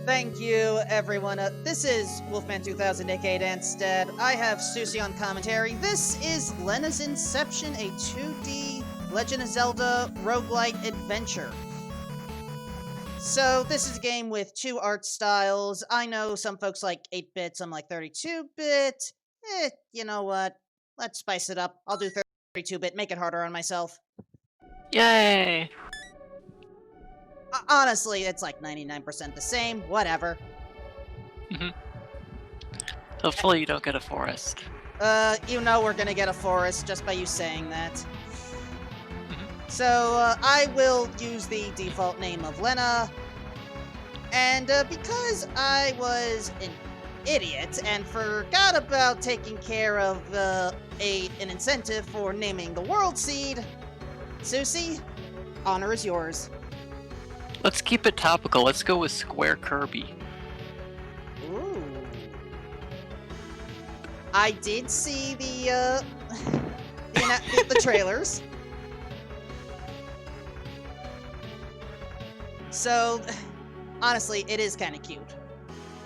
Thank you, everyone. This is wolfman2000, aka Danstead. I have Susie on commentary. This is Lenna's Inception, a 2D Legend of Zelda roguelite adventure. So, this is a game with two art styles. I know some folks like 8-bit, some like 32-bit. You know what? Let's spice it up. I'll do 32-bit, make it harder on myself. Yay! Honestly, it's like 99% the same. Whatever. Hopefully you don't get a forest. You know we're gonna get a forest just by you saying that. So, I will use the default name of Lenna. And, because I was an idiot and forgot about taking care of, an incentive for naming the world seed, Susie, honor is yours. Let's keep it topical. Let's go with Square Kirby. Ooh. I did see the trailers. So, honestly, it is kind of cute.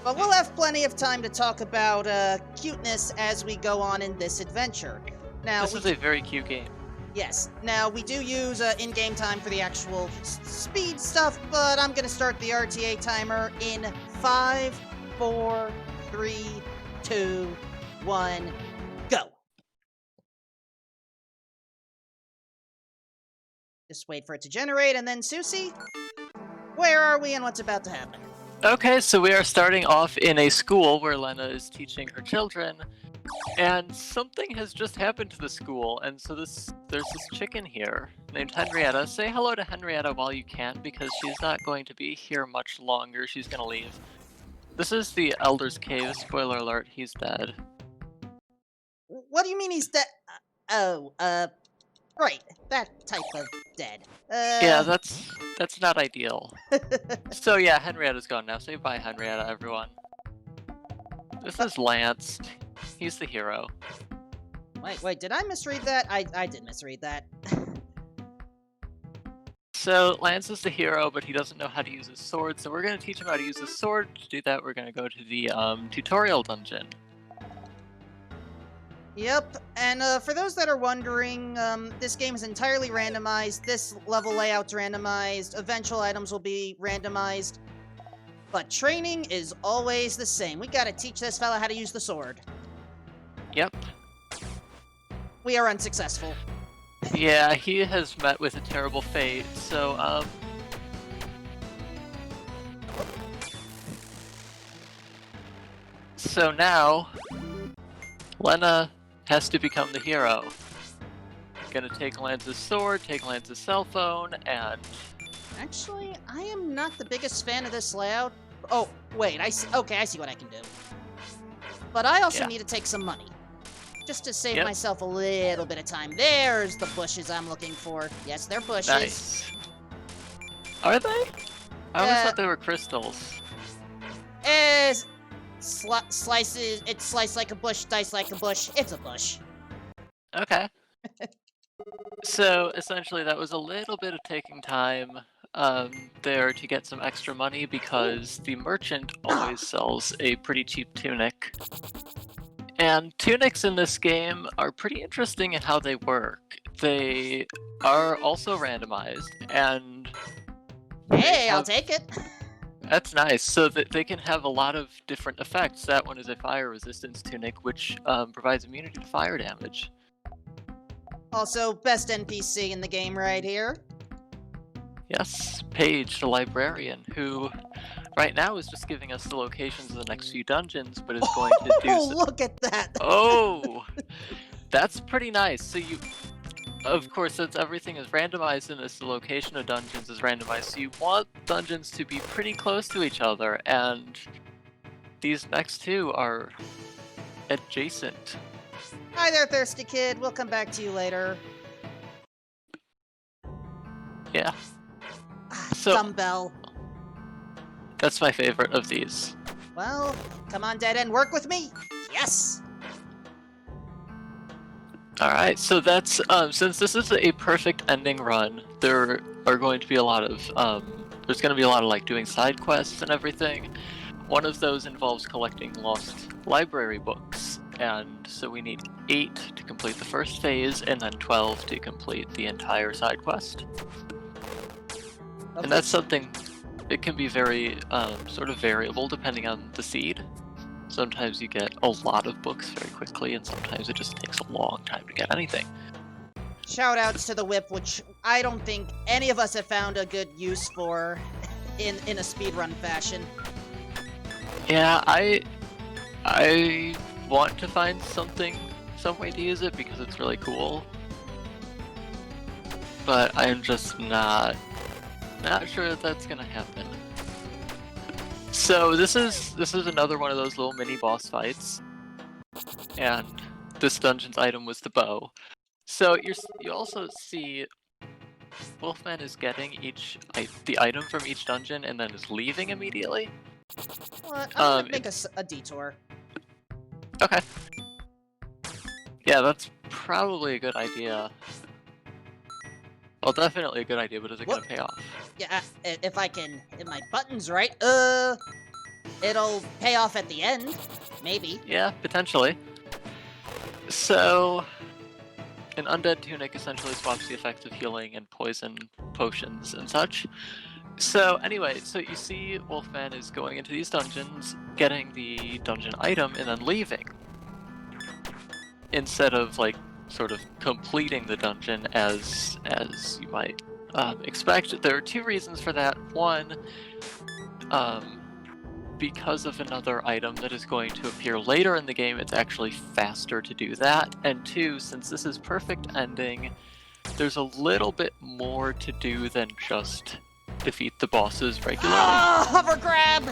But we'll have plenty of time to talk about cuteness as we go on in this adventure. Now, this is a very cute game. Yes. Now, we do use in-game time for the actual speed stuff, but I'm going to start the RTA timer in 5, 4, 3, 2, 1, go. Just wait for it to generate, and then Susie, where are we and what's about to happen? Okay, so we are starting off in a school where Lenna is teaching her children, and something has just happened to the school, and so there's this chicken here named Henrietta. Say hello to Henrietta while you can, because she's not going to be here much longer. She's gonna leave. This is the Elder's Cave. Spoiler alert, he's dead. What do you mean he's dead? Right, that type of dead. Yeah, that's not ideal. So yeah, Henrietta's gone now. Say bye, Henrietta, everyone. This is Lance. He's the hero. Wait, did I misread that? I did misread that. So Lance is the hero, but he doesn't know how to use his sword, so we're going to teach him how to use his sword. To do that, we're going to go to the tutorial dungeon. Yep, and for those that are wondering, this game is entirely randomized. This level layout's randomized. Eventual items will be randomized. But training is always the same. We gotta teach this fella how to use the sword. Yep. We are unsuccessful. Yeah, he has met with a terrible fate, so, So now, Lenna has to become the hero. Gonna take Lance's sword, take Lance's cell phone, and... Actually, I am not the biggest fan of this layout. Oh, wait, I see. Okay, I see what I can do. But I also need to take some money. Just to save myself a little bit of time. There's the bushes I'm looking for. Yes, they're bushes. Nice. Are they? I always thought they were crystals. Slices, it's sliced like a bush, diced like a bush. It's a bush. Okay. So, essentially, that was a little bit of taking time there to get some extra money because the merchant always sells a pretty cheap tunic. And tunics in this game are pretty interesting in how they work. They are also randomized, and... Hey, I'll take it! That's nice. So that they can have a lot of different effects. That one is a fire resistance tunic, which provides immunity to fire damage. Also, best NPC in the game right here. Yes, Paige, the librarian, who right now is just giving us the locations of the next few dungeons, but is going to do... Oh, look at that! Oh! That's pretty nice. So you... Of course, since everything is randomized in this, the location of dungeons is randomized, so you want dungeons to be pretty close to each other, and these next two are adjacent. Hi there, thirsty kid. We'll come back to you later. Yeah. So, dumbbell. That's my favorite of these. Well, come on, Dead End, work with me! Yes! Alright, so that's, since this is a perfect ending run, there are going to be a lot of, there's going to be a lot of like doing side quests and everything. One of those involves collecting lost library books, and so we need 8 to complete the first phase, and then 12 to complete the entire side quest. And that's something, it can be very sort of variable depending on the seed. Sometimes you get a lot of books very quickly, and sometimes it just takes a long time to get anything. Shoutouts to the whip, which I don't think any of us have found a good use for in a speedrun fashion. Yeah, I want to find some way to use it because it's really cool, but I'm just not sure that that's gonna happen. So this is another one of those little mini boss fights, and this dungeon's item was the bow. So you also see Wolfman is getting the item from each dungeon and then is leaving immediately. What? I'm gonna make a detour. Okay. Yeah, that's probably a good idea. Well, definitely a good idea, but is it gonna pay off? Yeah, if my button's right, it'll pay off at the end, maybe. Yeah, potentially. So, an undead tunic essentially swaps the effects of healing and poison potions and such. So anyway, so you see Wolfman is going into these dungeons, getting the dungeon item, and then leaving. Instead of, like, sort of completing the dungeon as you might expect. There are 2 reasons for that. One, because of another item that is going to appear later in the game, it's actually faster to do that. And 2, since this is perfect ending, there's a little bit more to do than just defeat the bosses regularly. Ah, hover grab!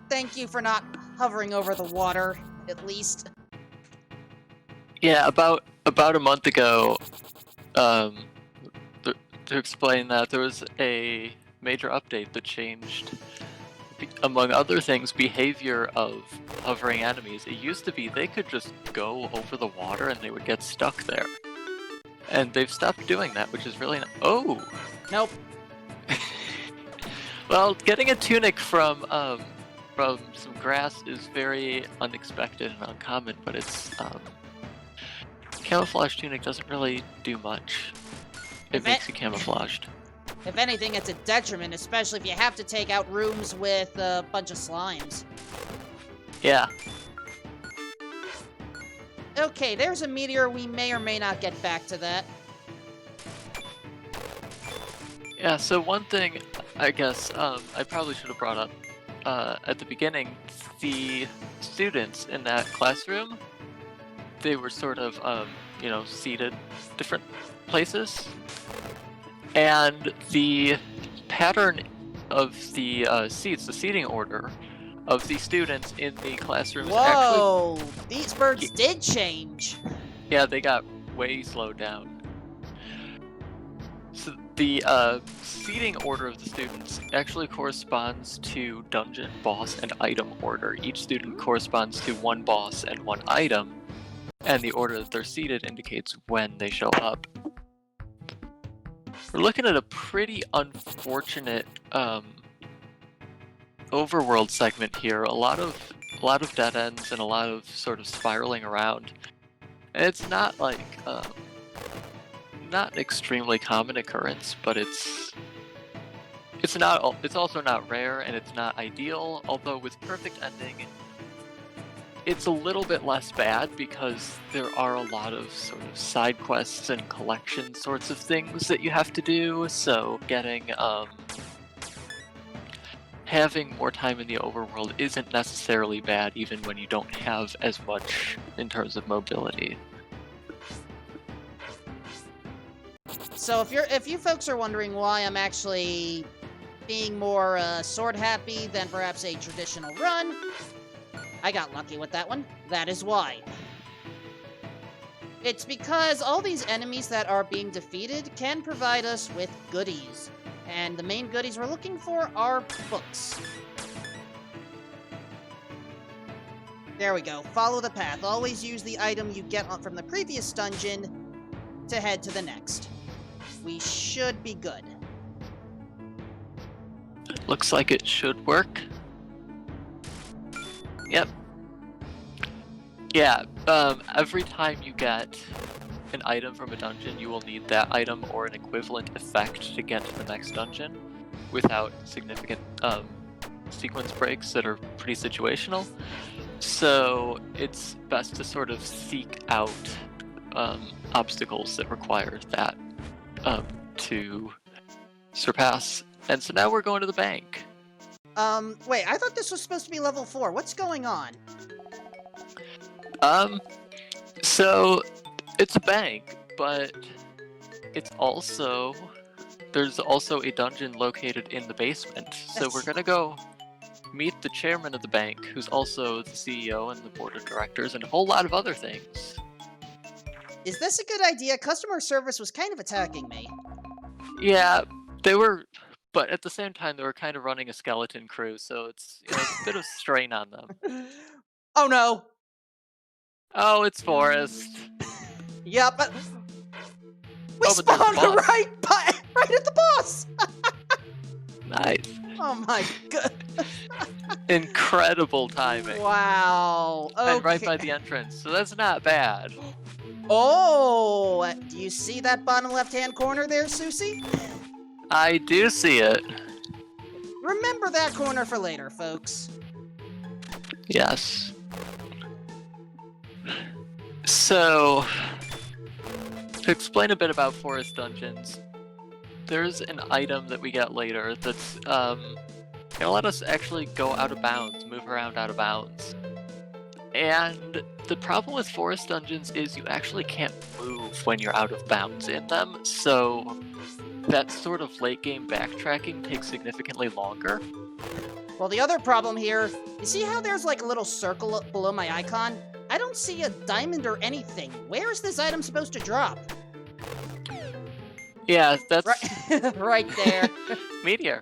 Thank you for not hovering over the water, at least. Yeah, about a month ago, to explain that, there was a major update that changed, among other things, behavior of hovering enemies. It used to be they could just go over the water and they would get stuck there. And they've stopped doing that, which is really Oh! Nope. Well, getting a tunic from some grass is very unexpected and uncommon, but it's, camouflage tunic doesn't really do much. It makes you camouflaged. If anything, it's a detriment, especially if you have to take out rooms with a bunch of slimes. Yeah. Okay, there's a meteor. We may or may not get back to that. Yeah, so one thing, I guess, I probably should have brought up at the beginning, the students in that classroom, they were sort of, seated different places. And the pattern of the seats, the seating order of the students in the classrooms Whoa! These birds did change! Yeah, they got way slowed down. So the seating order of the students actually corresponds to dungeon, boss, and item order. Each student corresponds to 1 boss and 1 item, and the order that they're seated indicates when they show up. We're looking at a pretty unfortunate overworld segment here. A lot of dead ends and a lot of sort of spiraling around. And it's not like not an extremely common occurrence, but it's also not rare, and it's not ideal. Although with perfect ending, it's a little bit less bad because there are a lot of sort of side quests and collection sorts of things that you have to do, so getting, having more time in the overworld isn't necessarily bad even when you don't have as much in terms of mobility. So if you folks are wondering why I'm actually being more sword happy than perhaps a traditional run, I got lucky with that one. That is why. It's because all these enemies that are being defeated can provide us with goodies. And the main goodies we're looking for are books. There we go. Follow the path. Always use the item you get from the previous dungeon to head to the next. We should be good. Looks like it should work. Yep. Yeah, every time you get an item from a dungeon, you will need that item or an equivalent effect to get to the next dungeon without significant sequence breaks that are pretty situational. So it's best to sort of seek out obstacles that require that to surpass. And so now we're going to the bank. Wait, I thought this was supposed to be level 4. What's going on? So it's a bank, but it's also... There's also a dungeon located in the basement. So we're gonna go meet the chairman of the bank, who's also the CEO and the board of directors, and a whole lot of other things. Is this a good idea? Customer service was kind of attacking me. Yeah, they were... But at the same time, they were kind of running a skeleton crew, so it's, it's a bit of strain on them. Oh no! Oh, it's Forrest. Yeah, but we spawned right at the boss. Nice. Oh my god! Incredible timing. Wow. Okay. And right by the entrance, so that's not bad. Oh, do you see that bottom left-hand corner there, Susie? I do see it. Remember that corner for later, folks. Yes. So, to explain a bit about Forest Dungeons, there's an item that we get later that's gonna let us actually go out of bounds, move around out of bounds. And the problem with Forest Dungeons is you actually can't move when you're out of bounds in them, so that sort of late game backtracking takes significantly longer. Well, the other problem here, you see how there's like a little circle below my icon? I don't see a diamond or anything. Where is this item supposed to drop? Yeah, that's... Right there. Meteor.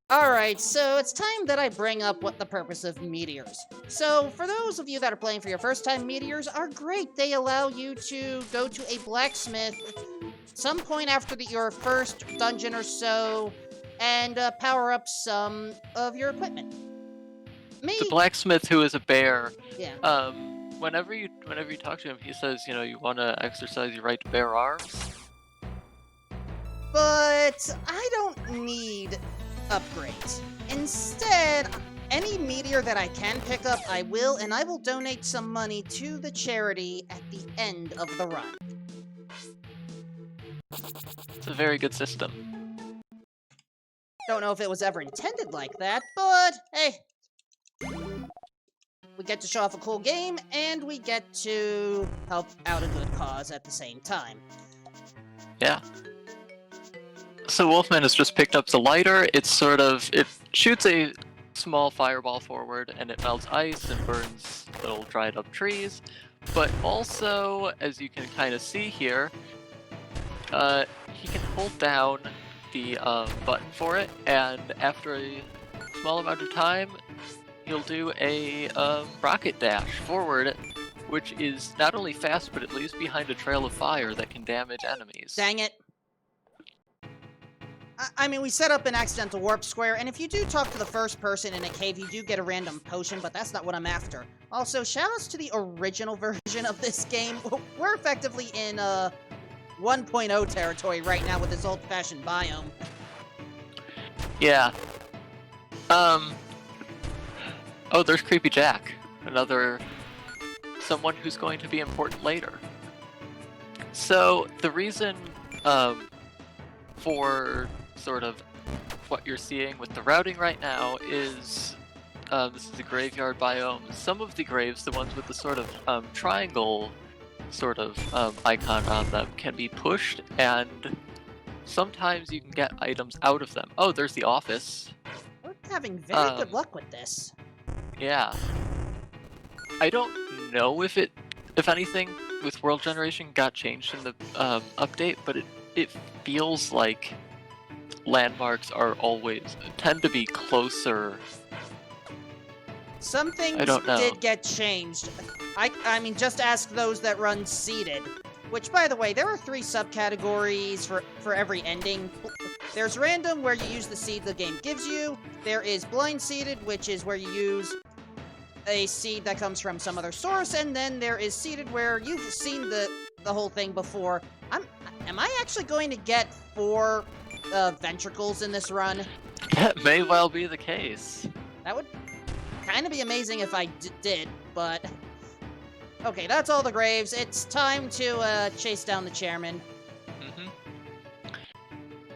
Alright, so it's time that I bring up what the purpose of meteors. So, for those of you that are playing for your first time, meteors are great. They allow you to go to a blacksmith some point after your first dungeon or so, and power up some of your equipment. The blacksmith, who is a bear, yeah. Whenever you talk to him, he says, you want to exercise your right to bear arms. But I don't need upgrades. Instead, any meteor that I can pick up, I will, and I will donate some money to the charity at the end of the run. It's a very good system. Don't know if it was ever intended like that, but hey. We get to show off a cool game, and we get to help out a good cause at the same time. Yeah. So Wolfman has just picked up the lighter. It shoots a small fireball forward, and it melts ice and burns little dried up trees. But also, as you can kind of see here, he can hold down the button for it, and after a small amount of time, he'll do a rocket dash forward, which is not only fast, but it leaves behind a trail of fire that can damage enemies. Dang it. I mean, we set up an accidental warp square, and if you do talk to the first person in a cave, you do get a random potion, but that's not what I'm after. Also, shoutouts to the original version of this game. We're effectively in 1.0 territory right now with this old-fashioned biome. Yeah. Oh, there's Creepy Jack. Someone who's going to be important later. So, the reason for sort of what you're seeing with the routing right now is this is a graveyard biome. Some of the graves, the ones with the sort of triangle sort of icon on them, can be pushed, and sometimes you can get items out of them. Oh, there's the office. We're having very good luck with this. Yeah. I don't know if anything with world generation got changed in the update, but it feels like landmarks tend to be closer. Some things did get changed. I mean, just ask those that run seeded. Which, by the way, there are 3 subcategories for every ending. There's random, where you use the seed the game gives you. There is blind seeded, which is where you use a seed that comes from some other source, and then there is seeded, where you've seen the whole thing before. Am I actually going to get 4 ventricles in this run? That may well be the case. That would kind of be amazing if I did, but... Okay, that's all the graves. It's time to chase down the chairman.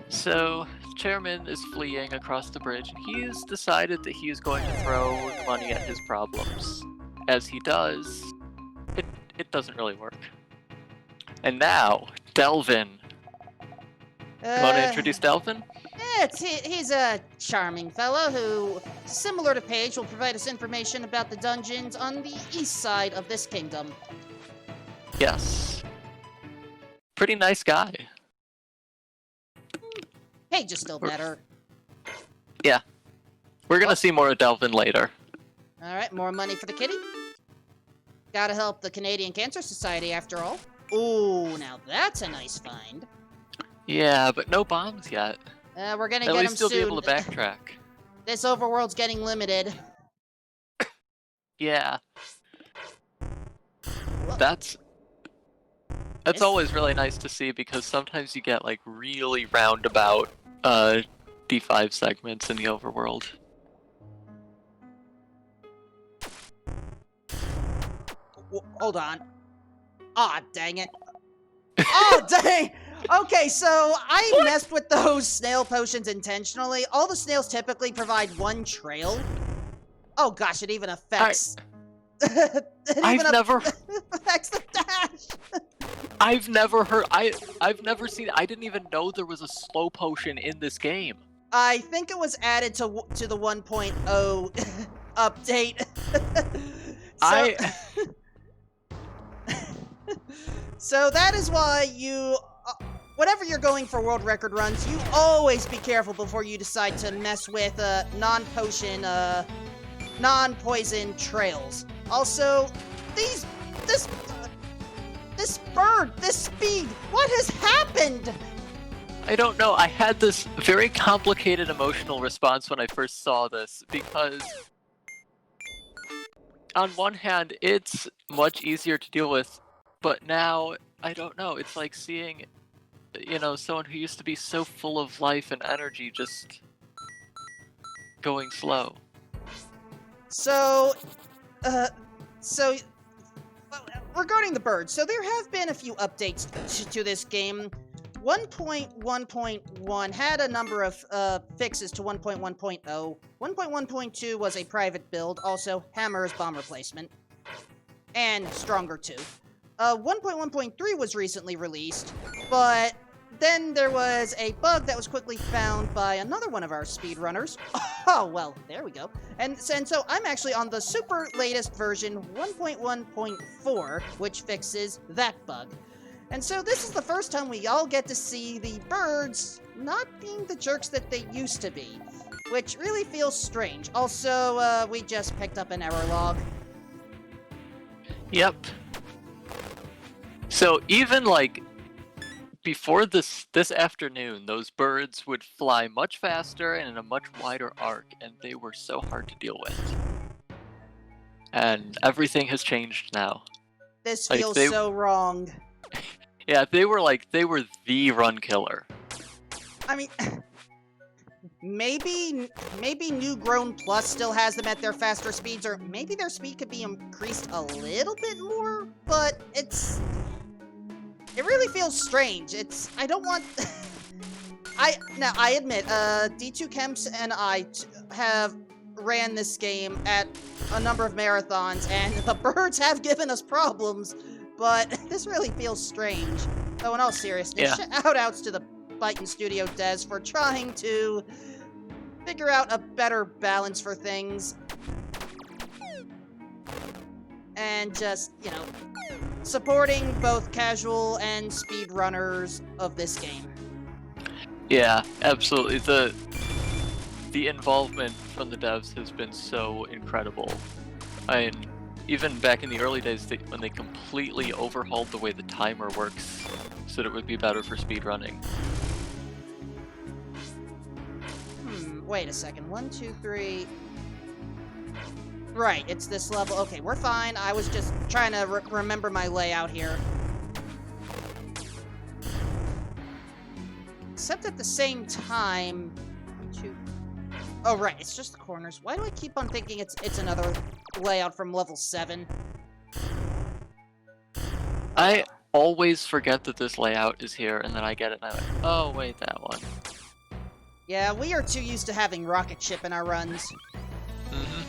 So, Chairman is fleeing across the bridge, and he's decided that he is going to throw the money at his problems. As he does, it doesn't really work. And now, Delvin. You want to introduce Delvin? He's a charming fellow who, similar to Paige, will provide us information about the dungeons on the east side of this kingdom. Yes. Pretty nice guy. Paige is still better. Yeah. We're gonna see more of Delvin later. Alright, more money for the kitty. Gotta help the Canadian Cancer Society after all. Ooh, now that's a nice find. Yeah, but no bombs yet. We're gonna At get least him you'll soon. be able to backtrack. This overworld's getting limited. Yeah. Well, That's always really nice to see, because sometimes you get like really roundabout D5 segments in the overworld. Hold on. Aw, dang it. Oh, dang! Okay, so I messed with those snail potions intentionally. All the snails typically provide 1 trail. Oh gosh, it even affects... I've never affects the dash! I've never seen, I didn't even know there was a slow potion in this game. I think it was added to the 1.0 update. So that is why you, whenever you're going for world record runs, you always be careful before you decide to mess with non-potion, non-poison trails. Also, this bird, this speed, what has happened? I don't know. I had this very complicated emotional response when I first saw this, because on one hand, it's much easier to deal with, but now, I don't know, it's like seeing, someone who used to be so full of life and energy just going slow. So, regarding the birds, so there have been a few updates to this game. 1.1.1 had a number of fixes to 1.1.0. 1.1.2 was a private build, also Hammer's bomb replacement, and Stronger 2. 1.1.3 was recently released, but then there was a bug that was quickly found by another one of our speedrunners. Oh, well, there we go. And so I'm actually on the super latest version, 1.1.4, which fixes that bug. And so this is the first time we all get to see the birds not being the jerks that they used to be, which really feels strange. Also, we just picked up an error log. Yep. So even like before this afternoon, those birds would fly much faster and in a much wider arc, and they were so hard to deal with. And everything has changed now. This feels so wrong. Yeah, they were the run killer. I mean, maybe New Grown Plus still has them at their faster speeds, or maybe their speed could be increased a little bit more, but it really feels strange. I don't want... I admit, D2 Kemps and I have ran this game at a number of marathons, and the birds have given us problems, but this really feels strange. Though in all seriousness, shout-outs to the Byton Studio devs for trying to figure out a better balance for things. And just, supporting both casual and speedrunners of this game. Yeah, absolutely. The involvement from the devs has been so incredible. I mean, even back in the early days, when they completely overhauled the way the timer works so that it would be better for speedrunning. Wait a second. 1, 2, 3. Right, it's this level. Okay, we're fine. I was just trying to remember my layout here. Except at the same time... 2... Oh, right, it's just the corners. Why do I keep on thinking it's another layout from level 7? I always forget that this layout is here, and then I get it, and I'm like, oh, wait, that one. Yeah, we are too used to having rocket ship in our runs. Mm-hmm.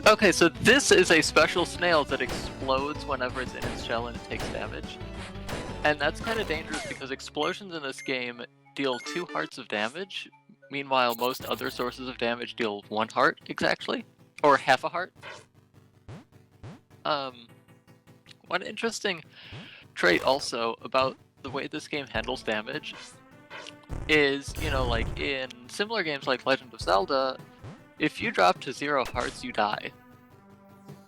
Okay, so this is a special snail that explodes whenever it's in its shell and it takes damage. And that's kind of dangerous because explosions in this game deal 2 hearts of damage. Meanwhile, most other sources of damage deal 1 heart, exactly. Or half a heart. One interesting trait also about the way this game handles damage is, you know, like in similar games like Legend of Zelda, if you drop to 0 hearts, you die.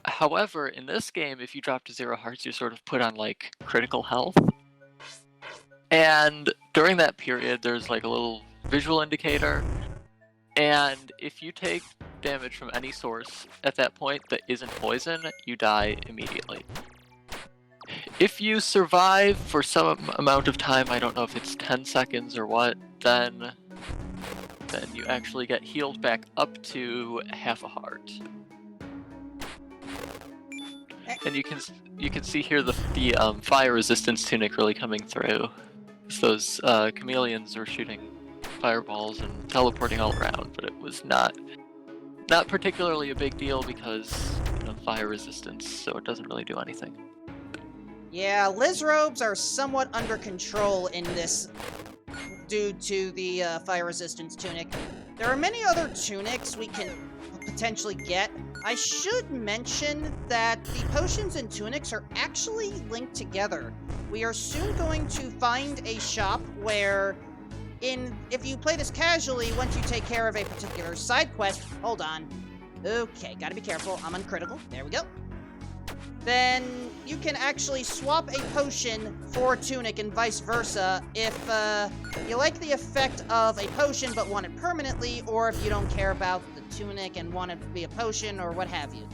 However, in this game, if you drop to 0 hearts, you're sort of put on, like, critical health. And during that period, there's, like, a little visual indicator. And if you take damage from any source at that point that isn't poison, you die immediately. If you survive for some amount of time, I don't know if it's 10 seconds or what, then you actually get healed back up to half a heart. And you can see here the fire resistance tunic really coming through. Those chameleons were shooting fireballs and teleporting all around, but it was not particularly a big deal because, you know, fire resistance, so it doesn't really do anything. Yeah, Liz robes are somewhat under control in this due to the fire resistance tunic. There are many other tunics we can potentially get. I should mention that the potions and tunics are actually linked together. We are soon going to find a shop where, if you play this casually, once you take care of a particular side quest, hold on. Okay, gotta be careful. I'm uncritical. There we go. Then you can actually swap a potion for a tunic and vice versa if you like the effect of a potion but want it permanently, or if you don't care about the tunic and want it to be a potion or what have you.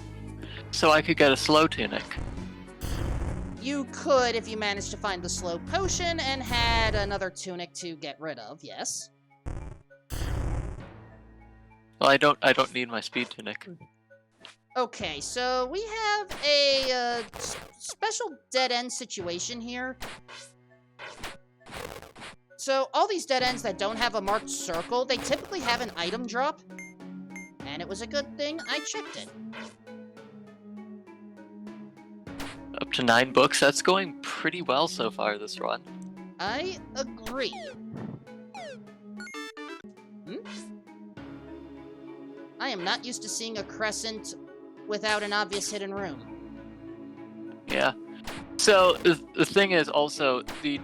So I could get a slow tunic. You could if you managed to find the slow potion and had another tunic to get rid of, yes. Well, I don't need my speed tunic. Okay, so we have a special dead-end situation here. So all these dead ends that don't have a marked circle, they typically have an item drop. And it was a good thing I checked it. Up to 9 books, that's going pretty well so far this run. I agree. I am not used to seeing a crescent without an obvious hidden room. Yeah. So the thing is also the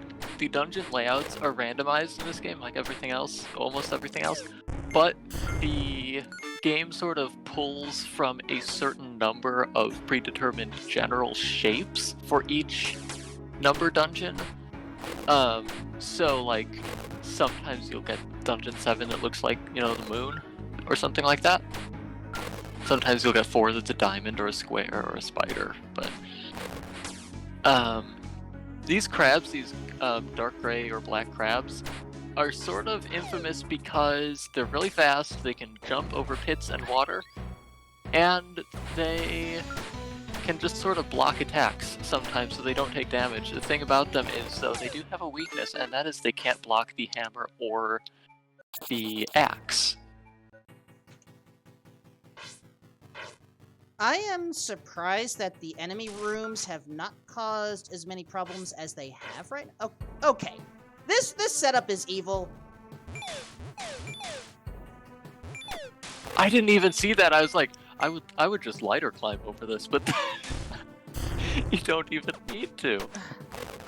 dungeon layouts are randomized in this game, like everything else, almost everything else. But the game sort of pulls from a certain number of predetermined general shapes for each number dungeon. So like sometimes you'll get dungeon 7 that looks like, you know, the moon or something like that. Sometimes you'll get 4 that's a diamond or a square or a spider, but these crabs, these dark gray or black crabs, are sort of infamous because they're really fast, they can jump over pits and water, and they can just sort of block attacks sometimes so they don't take damage. The thing about them is, though, they do have a weakness, and that is they can't block the hammer or the axe. I am surprised that the enemy rooms have not caused as many problems as they have right now. Oh, okay. This setup is evil. I didn't even see that. I was like, I would just lighter climb over this, but you don't even need to.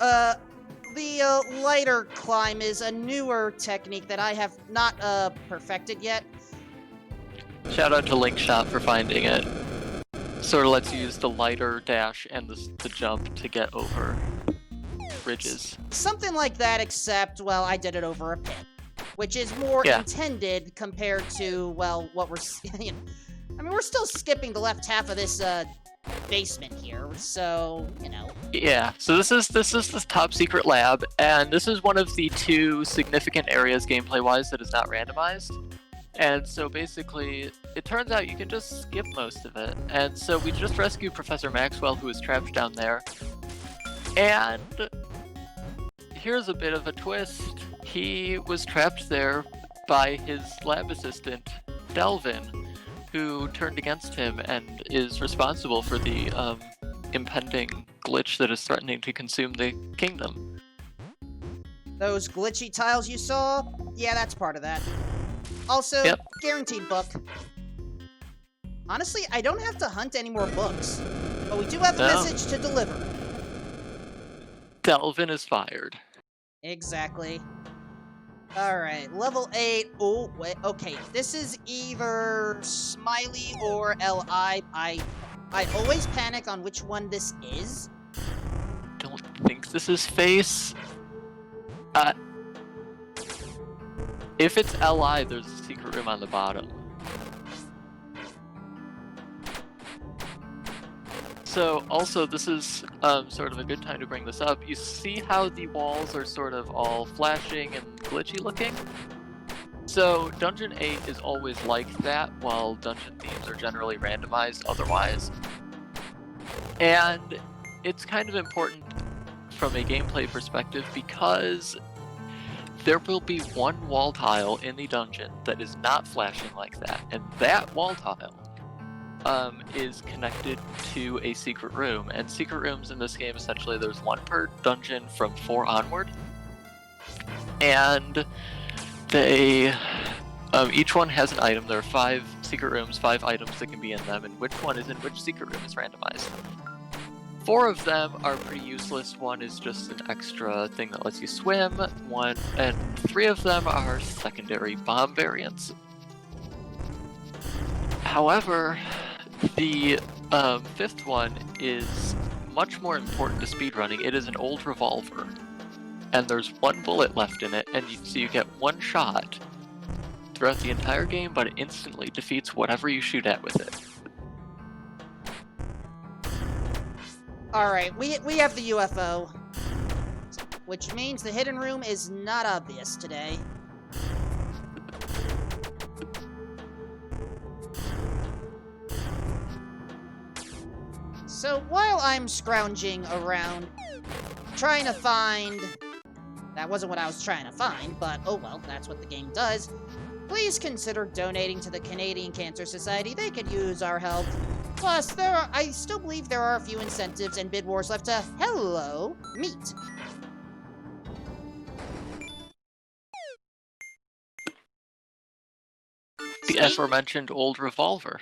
The lighter climb is a newer technique that I have not perfected yet. Shout out to Linkshot for finding it. Sort of lets you use the lighter dash and the jump to get over bridges. Something like that, except, well, I did it over a pit. which is more Yeah. intended compared to, well, what we're... You know, I mean, we're still skipping the left half of this basement here, so, you know. Yeah, so this is the top secret lab, and this is one of the 2 significant areas gameplay-wise that is not randomized. And so basically, it turns out you can just skip most of it. And so we just rescued Professor Maxwell, who is trapped down there. And here's a bit of a twist. He was trapped there by his lab assistant, Delvin, who turned against him and is responsible for the impending glitch that is threatening to consume the kingdom. Those glitchy tiles you saw? Yeah, that's part of that. Also, Yep. Guaranteed book. Honestly, I don't have to hunt any more books, but we do have a message to deliver. Delvin is fired. Exactly. Alright, level 8. Oh, wait, okay. This is either Smiley or L.I. I always panic on which one this is. Don't think this is Face. If it's L.I., there's a secret room on the bottom. So, also, this is sort of a good time to bring this up. You see how the walls are sort of all flashing and glitchy looking? So, Dungeon 8 is always like that, while dungeon themes are generally randomized otherwise. And it's kind of important from a gameplay perspective because there will be one wall tile in the dungeon that is not flashing like that, and that wall tile is connected to a secret room. And secret rooms in this game, essentially, there's one per dungeon from 4 onward, and they each one has an item. There are 5 secret rooms, 5 items that can be in them, and which one is in which secret room is randomized. 4 of them are pretty useless. One is just an extra thing that lets you swim. 3 of them are secondary bomb variants. However, the 5th one is much more important to speedrunning. It is an old revolver, and there's 1 bullet left in it, and so you get 1 shot throughout the entire game, but it instantly defeats whatever you shoot at with it. Alright, we have the UFO, which means the hidden room is not obvious today. So while I'm scrounging around, trying to find... That wasn't what I was trying to find, but oh well, that's what the game does. Please consider donating to the Canadian Cancer Society. They could use our help. Plus, I still believe there are a few incentives and bid wars left to, meet. The aforementioned old revolver.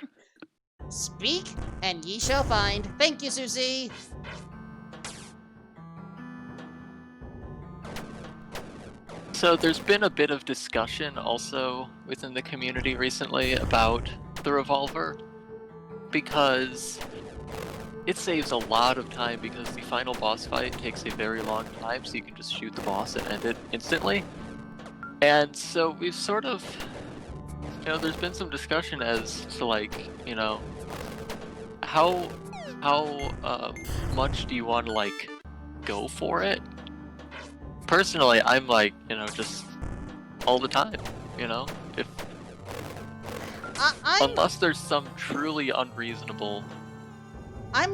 Speak, and ye shall find. Thank you, Susie. So there's been a bit of discussion also within the community recently about the revolver, because it saves a lot of time because the final boss fight takes a very long time, so you can just shoot the boss and end it instantly. And so we've sort of, there's been some discussion as to, like, how much do you want to, like, go for it? Personally, I'm like, just all the time, if unless there's some truly unreasonable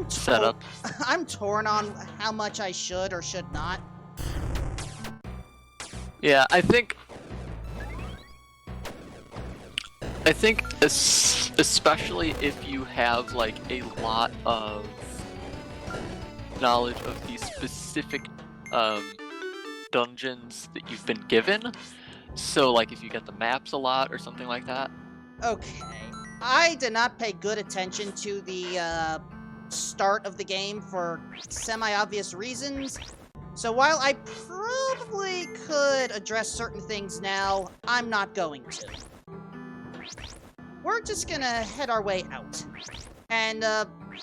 setup. I'm torn on how much I should or should not. Yeah, I think especially if you have like a lot of knowledge of the specific dungeons that you've been given. So like if you get the maps a lot or something like that. Okay. I did not pay good attention to the start of the game for semi-obvious reasons. So while I probably could address certain things now, I'm not going to. We're just gonna head our way out and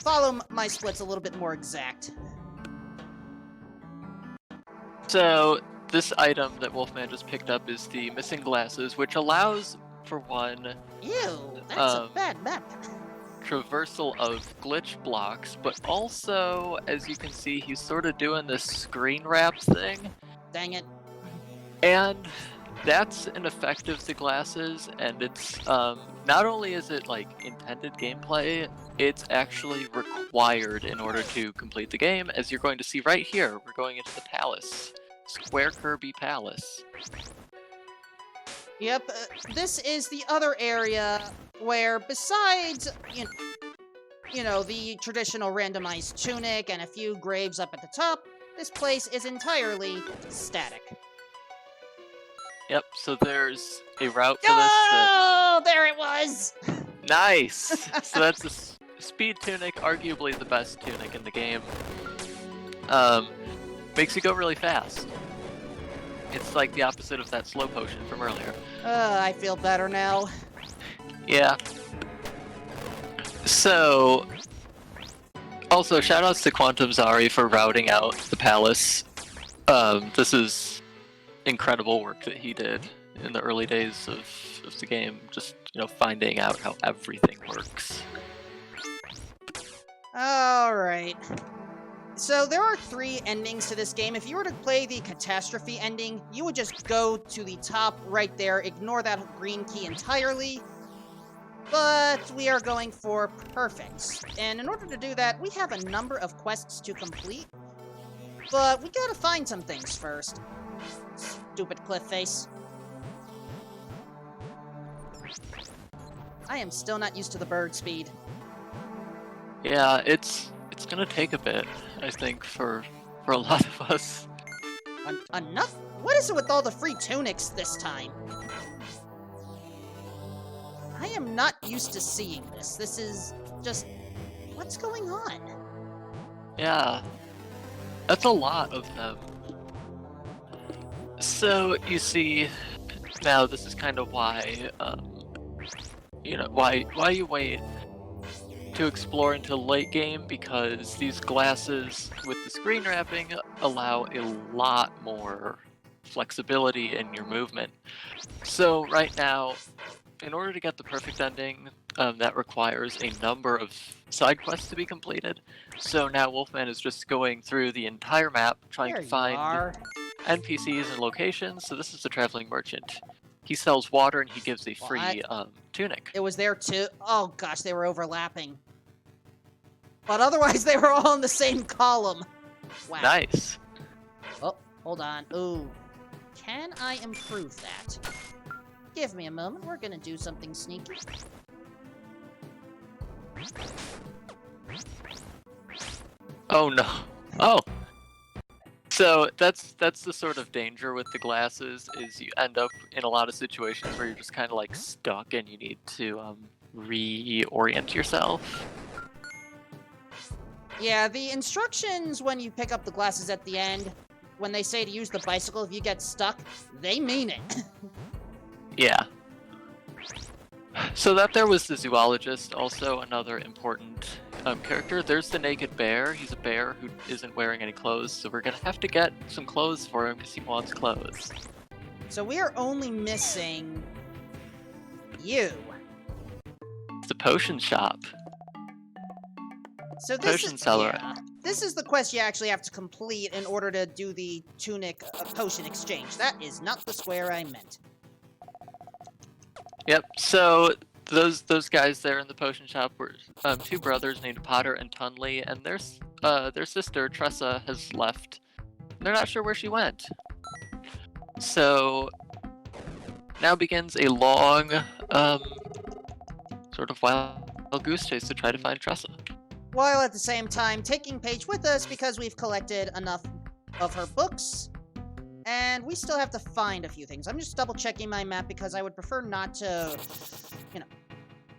follow my splits a little bit more exact. So this item that Wolfman just picked up is the missing glasses, which allows, for one, Ew, that's a bad map. traversal of glitch blocks, but also, as you can see, he's sort of doing this screen wrap thing. Dang it. And that's an effect of the glasses, and it's not only is it like intended gameplay, it's actually required in order to complete the game, as you're going to see right here. We're going into the palace. Square Kirby Palace. Yep, this is the other area where, besides, you know, the traditional randomized tunic and a few graves up at the top, this place is entirely static. Yep, so there's a route for Oh, there it was! Nice! So that's the speed tunic, arguably the best tunic in the game. Makes you go really fast. It's like the opposite of that slow potion from earlier. I feel better now. Yeah. So, also shoutouts to Quantum Zari for routing out the palace. This is incredible work that he did in the early days of the game. Just, finding out how everything works. Alright. So there are 3 endings to this game. If you were to play the catastrophe ending, you would just go to the top right there, ignore that green key entirely. But we are going for perfects. And in order to do that, we have a number of quests to complete. But we gotta find some things first. Stupid cliff face. I am still not used to the bird speed. Yeah, it's gonna take a bit, I think, for a lot of us. Enough? What is it with all the free tunics this time? I am not used to seeing this. This is just... what's going on? Yeah, that's a lot of them. So, you see, now this is kind of why, why you wait to explore until late game, because these glasses with the screen wrapping allow a lot more flexibility in your movement. So right now, in order to get the perfect ending, that requires a number of side quests to be completed. So now Wolfman is just going through the entire map, trying to find NPCs and locations. So this is the traveling merchant. He sells water and he gives a free tunic. It was there too? Oh gosh, they were overlapping. But otherwise they were all in the same column. Wow. Nice. Oh, hold on. Ooh. Can I improve that? Give me a moment, we're gonna do something sneaky. Oh no. Oh! So that's the sort of danger with the glasses, is you end up in a lot of situations where you're just kind of like stuck and you need to reorient yourself. Yeah, the instructions when you pick up the glasses at the end, when they say to use the bicycle if you get stuck, they mean it. Yeah. So that there was the zoologist, also another important character. There's the naked bear. He's a bear who isn't wearing any clothes, so we're gonna have to get some clothes for him because he wants clothes. So we are only missing you. It's a potion shop. So this Potion seller. Yeah, this is the quest you actually have to complete in order to do the tunic potion exchange. That is not the square I meant. Yep. So those guys there in the potion shop were 2 brothers named Potter and Tunley, and their sister Tressa has left. They're not sure where she went. So now begins a long, sort of wild goose chase to try to find Tressa. While at the same time taking Paige with us because we've collected enough of her books. And we still have to find a few things. I'm just double checking my map because I would prefer not to,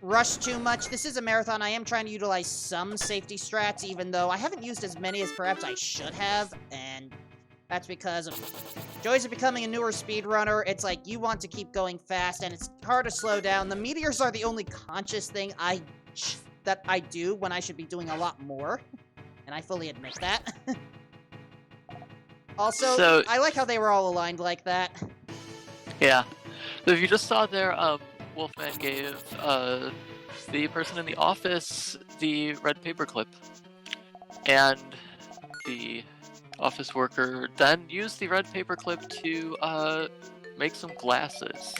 rush too much. This is a marathon. I am trying to utilize some safety strats, even though I haven't used as many as perhaps I should have. And that's because of joys of becoming a newer speedrunner. It's like you want to keep going fast and it's hard to slow down. The meteors are the only conscious thing that I do when I should be doing a lot more. And I fully admit that. Also, So I like how they were all aligned like that. yeah. So if you just saw there, Wolfman gave the person in the office the red paperclip, and the office worker then used the red paperclip to make some glasses.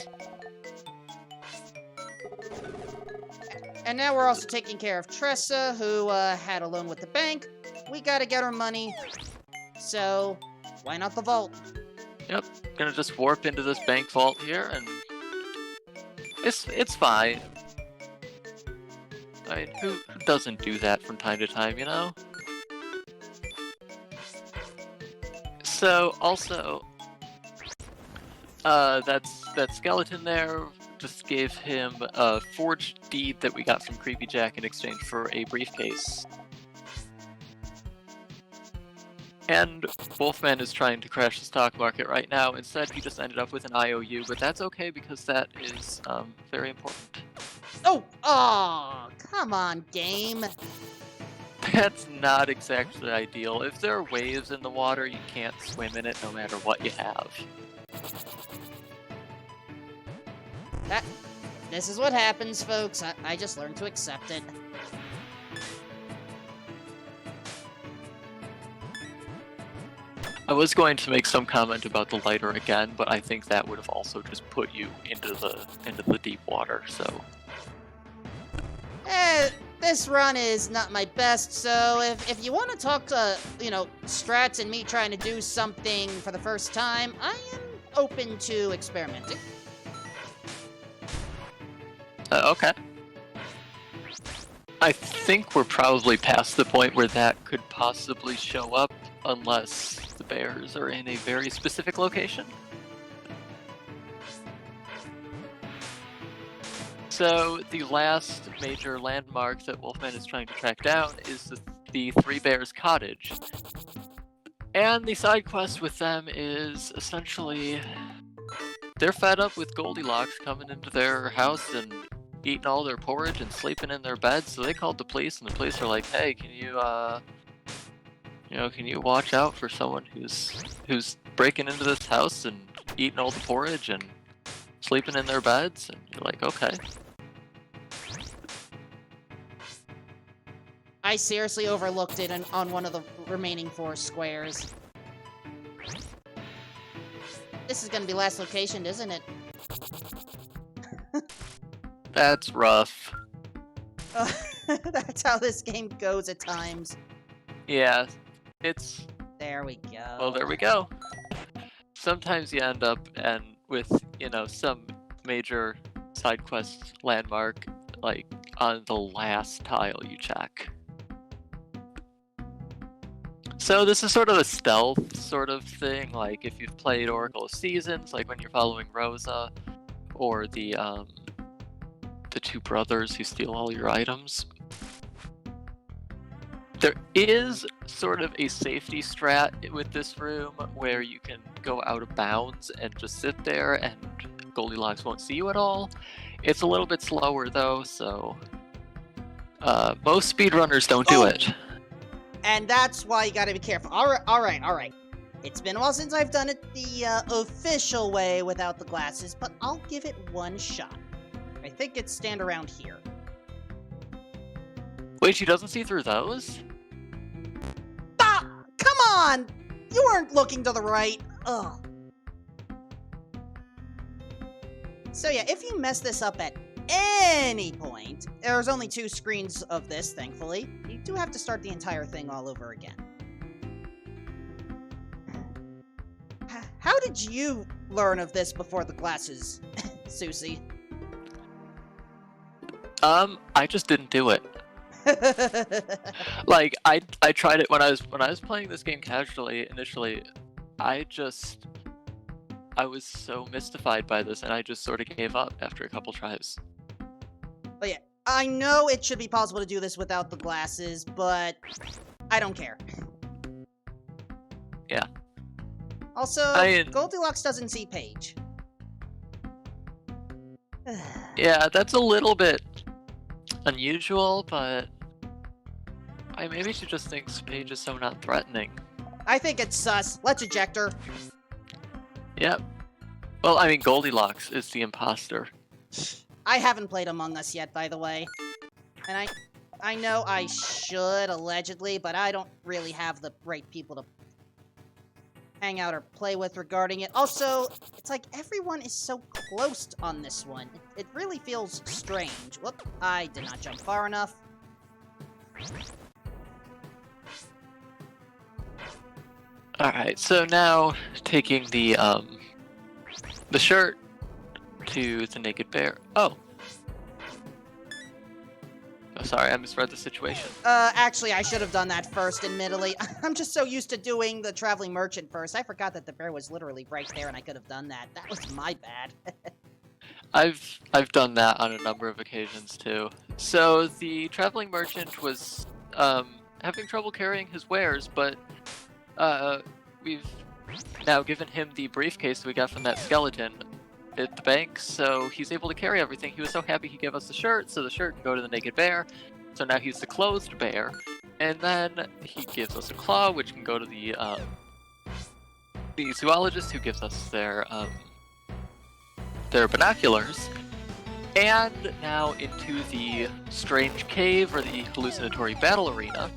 And now we're also taking care of Tressa, who had a loan with the bank. We gotta get her money. So, why not the vault? Yep, gonna just warp into this bank vault here, and it's fine. I mean, who doesn't do that from time to time, you know? So, also, that skeleton there just gave him a forged deed that we got from Creepy Jack in exchange for a briefcase. And Wolfman is trying to crash the stock market right now. Instead, he just ended up with an IOU, but that's okay because that is very important. Oh, come on, game. That's not exactly ideal. If there are waves in the water, you can't swim in it no matter what you have. This is what happens, folks. I just learned to accept it. I was going to make some comment about the lighter again, but I think that would have also just put you into the deep water, so... This run is not my best, so if you want to talk to, strats and me trying to do something for the first time, I am open to experimenting. Okay. I think we're probably past the point where that could possibly show up, unless the bears are in a very specific location. So the last major landmark that Wolfman is trying to track down is the Three Bears Cottage. And the side quest with them is essentially they're fed up with Goldilocks coming into their house and eating all their porridge and sleeping in their beds, so they called the police, and the police are like, "Hey, can you watch out for someone who's breaking into this house and eating all the porridge and sleeping in their beds?" And you're like, "Okay." I seriously overlooked it on one of the remaining 4 squares. This is gonna be last location, isn't it? That's rough. That's how this game goes at times. Yeah, it's... There we go. Well, there we go. Sometimes you end up with, some major side quest landmark, like, on the last tile you check. So this is sort of a stealth sort of thing, like if you've played Oracle of Seasons, like when you're following Rosa, or the 2 brothers who steal all your items. There is sort of a safety strat with this room where you can go out of bounds and just sit there and Goldilocks won't see you at all. It's a little bit slower though, so most speedrunners don't do it. And that's why you gotta be careful. Alright. It's been a while since I've done it the official way without the glasses, but I'll give it one shot. I think it's stand around here. Wait, she doesn't see through those? Ah! Come on! You weren't looking to the right. Ugh. So yeah, if you mess this up at any point, there's only 2 screens of this, thankfully, you do have to start the entire thing all over again. How did you learn of this before the glasses, Susie? I just didn't do it. Like, I tried it when I was playing this game casually initially. I was so mystified by this, and I just sort of gave up after a couple tries. But yeah, I know it should be possible to do this without the glasses, but I don't care. Yeah. Also, Goldilocks doesn't see Paige. Yeah, that's a little bit unusual, but maybe she just thinks Paige is so not threatening. I think it's sus. Let's eject her. Yep. Well, I mean, Goldilocks is the imposter. I haven't played Among Us yet, by the way. And I know I should, allegedly, but I don't really have the right people to hang out or play with regarding it. Also, it's like everyone is so close on this one. It really feels strange. Whoop, I did not jump far enough. Alright, so now taking the shirt to the naked bear. Oh, sorry, I misread the situation. Actually, I should have done that first, admittedly. I'm just so used to doing the traveling merchant first. I forgot that the bear was literally right there and I could have done that. That was my bad. I've done that on a number of occasions too. So the traveling merchant was having trouble carrying his wares, but we've now given him the briefcase we got from that skeleton at the bank, so he's able to carry everything. He was so happy he gave us the shirt, so the shirt can go to the naked bear. So now he's the clothed bear, and then he gives us a claw, which can go to the zoologist, who gives us their binoculars. And now into the strange cave, or the hallucinatory battle arena,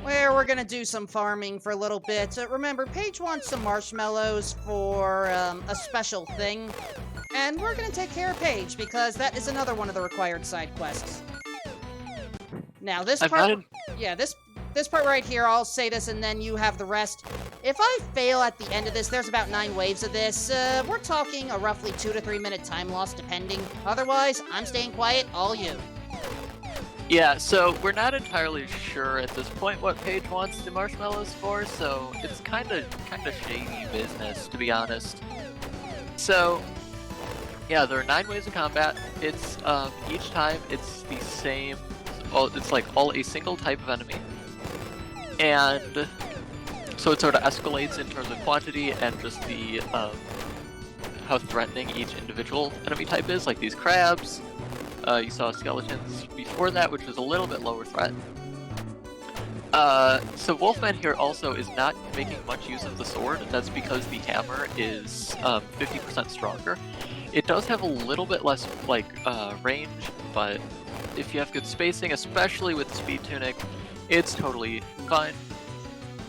where we're gonna do some farming for a little bit. Remember, Paige wants some marshmallows for a special thing, and we're gonna take care of Paige, because that is another one of the required side quests. Now, this part... Yeah, this part right here, I'll say this and then you have the rest. If I fail at the end of this, there's about 9 waves of this, we're talking a roughly 2 to 3 minute time loss, depending. Otherwise, I'm staying quiet, all you. Yeah, so we're not entirely sure at this point what Paige wants the marshmallows for, so it's kind of shady business, to be honest. So, yeah, there are 9 waves of combat. It's each time it's the same. It's like all a single type of enemy, and so it sort of escalates in terms of quantity and just the how threatening each individual enemy type is. Like these crabs. You saw skeletons before that, which was a little bit lower threat. So Wolfman here also is not making much use of the sword. That's because the hammer is 50% stronger. It does have a little bit less range, but if you have good spacing, especially with Speed Tunic, it's totally fine.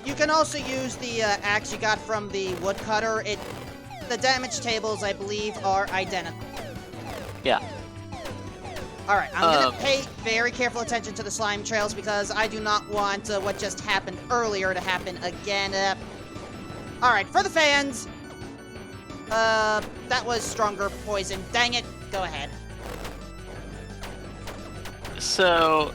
You can also use the axe you got from the woodcutter. The damage tables, I believe, are identical. Yeah. Alright, I'm gonna pay very careful attention to the slime trails because I do not want what just happened earlier to happen again. Alright, for the fans. That was stronger poison. Dang it. Go ahead. So...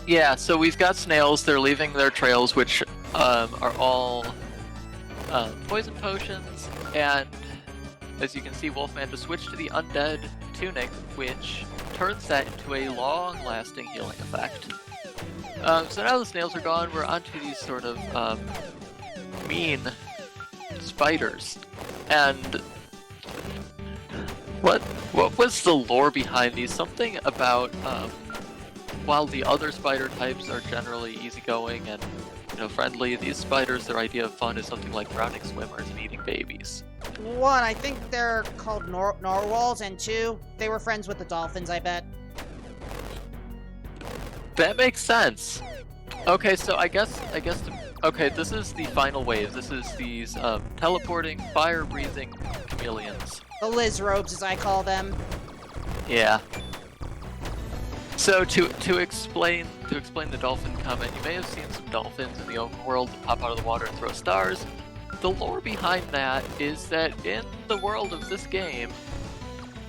yeah, so we've got snails. They're leaving their trails, which are all poison potions, and as you can see, Wolfman to switch to the Undead Tunic, which turns that into a long-lasting healing effect. So now the snails are gone, we're onto these sort of mean spiders. And what was the lore behind these? Something about while the other spider types are generally easygoing and friendly, these spiders, their idea of fun is something like drowning swimmers and eating babies. 1, I think they're called narwhals, and 2, they were friends with the dolphins, I bet. That makes sense. Okay, so I guess okay, this is the final wave. This is these teleporting, fire-breathing chameleons. The Liz robes, as I call them. Yeah. So to explain the dolphin comment, you may have seen some dolphins in the overworld that pop out of the water and throw stars. The lore behind that is that in the world of this game,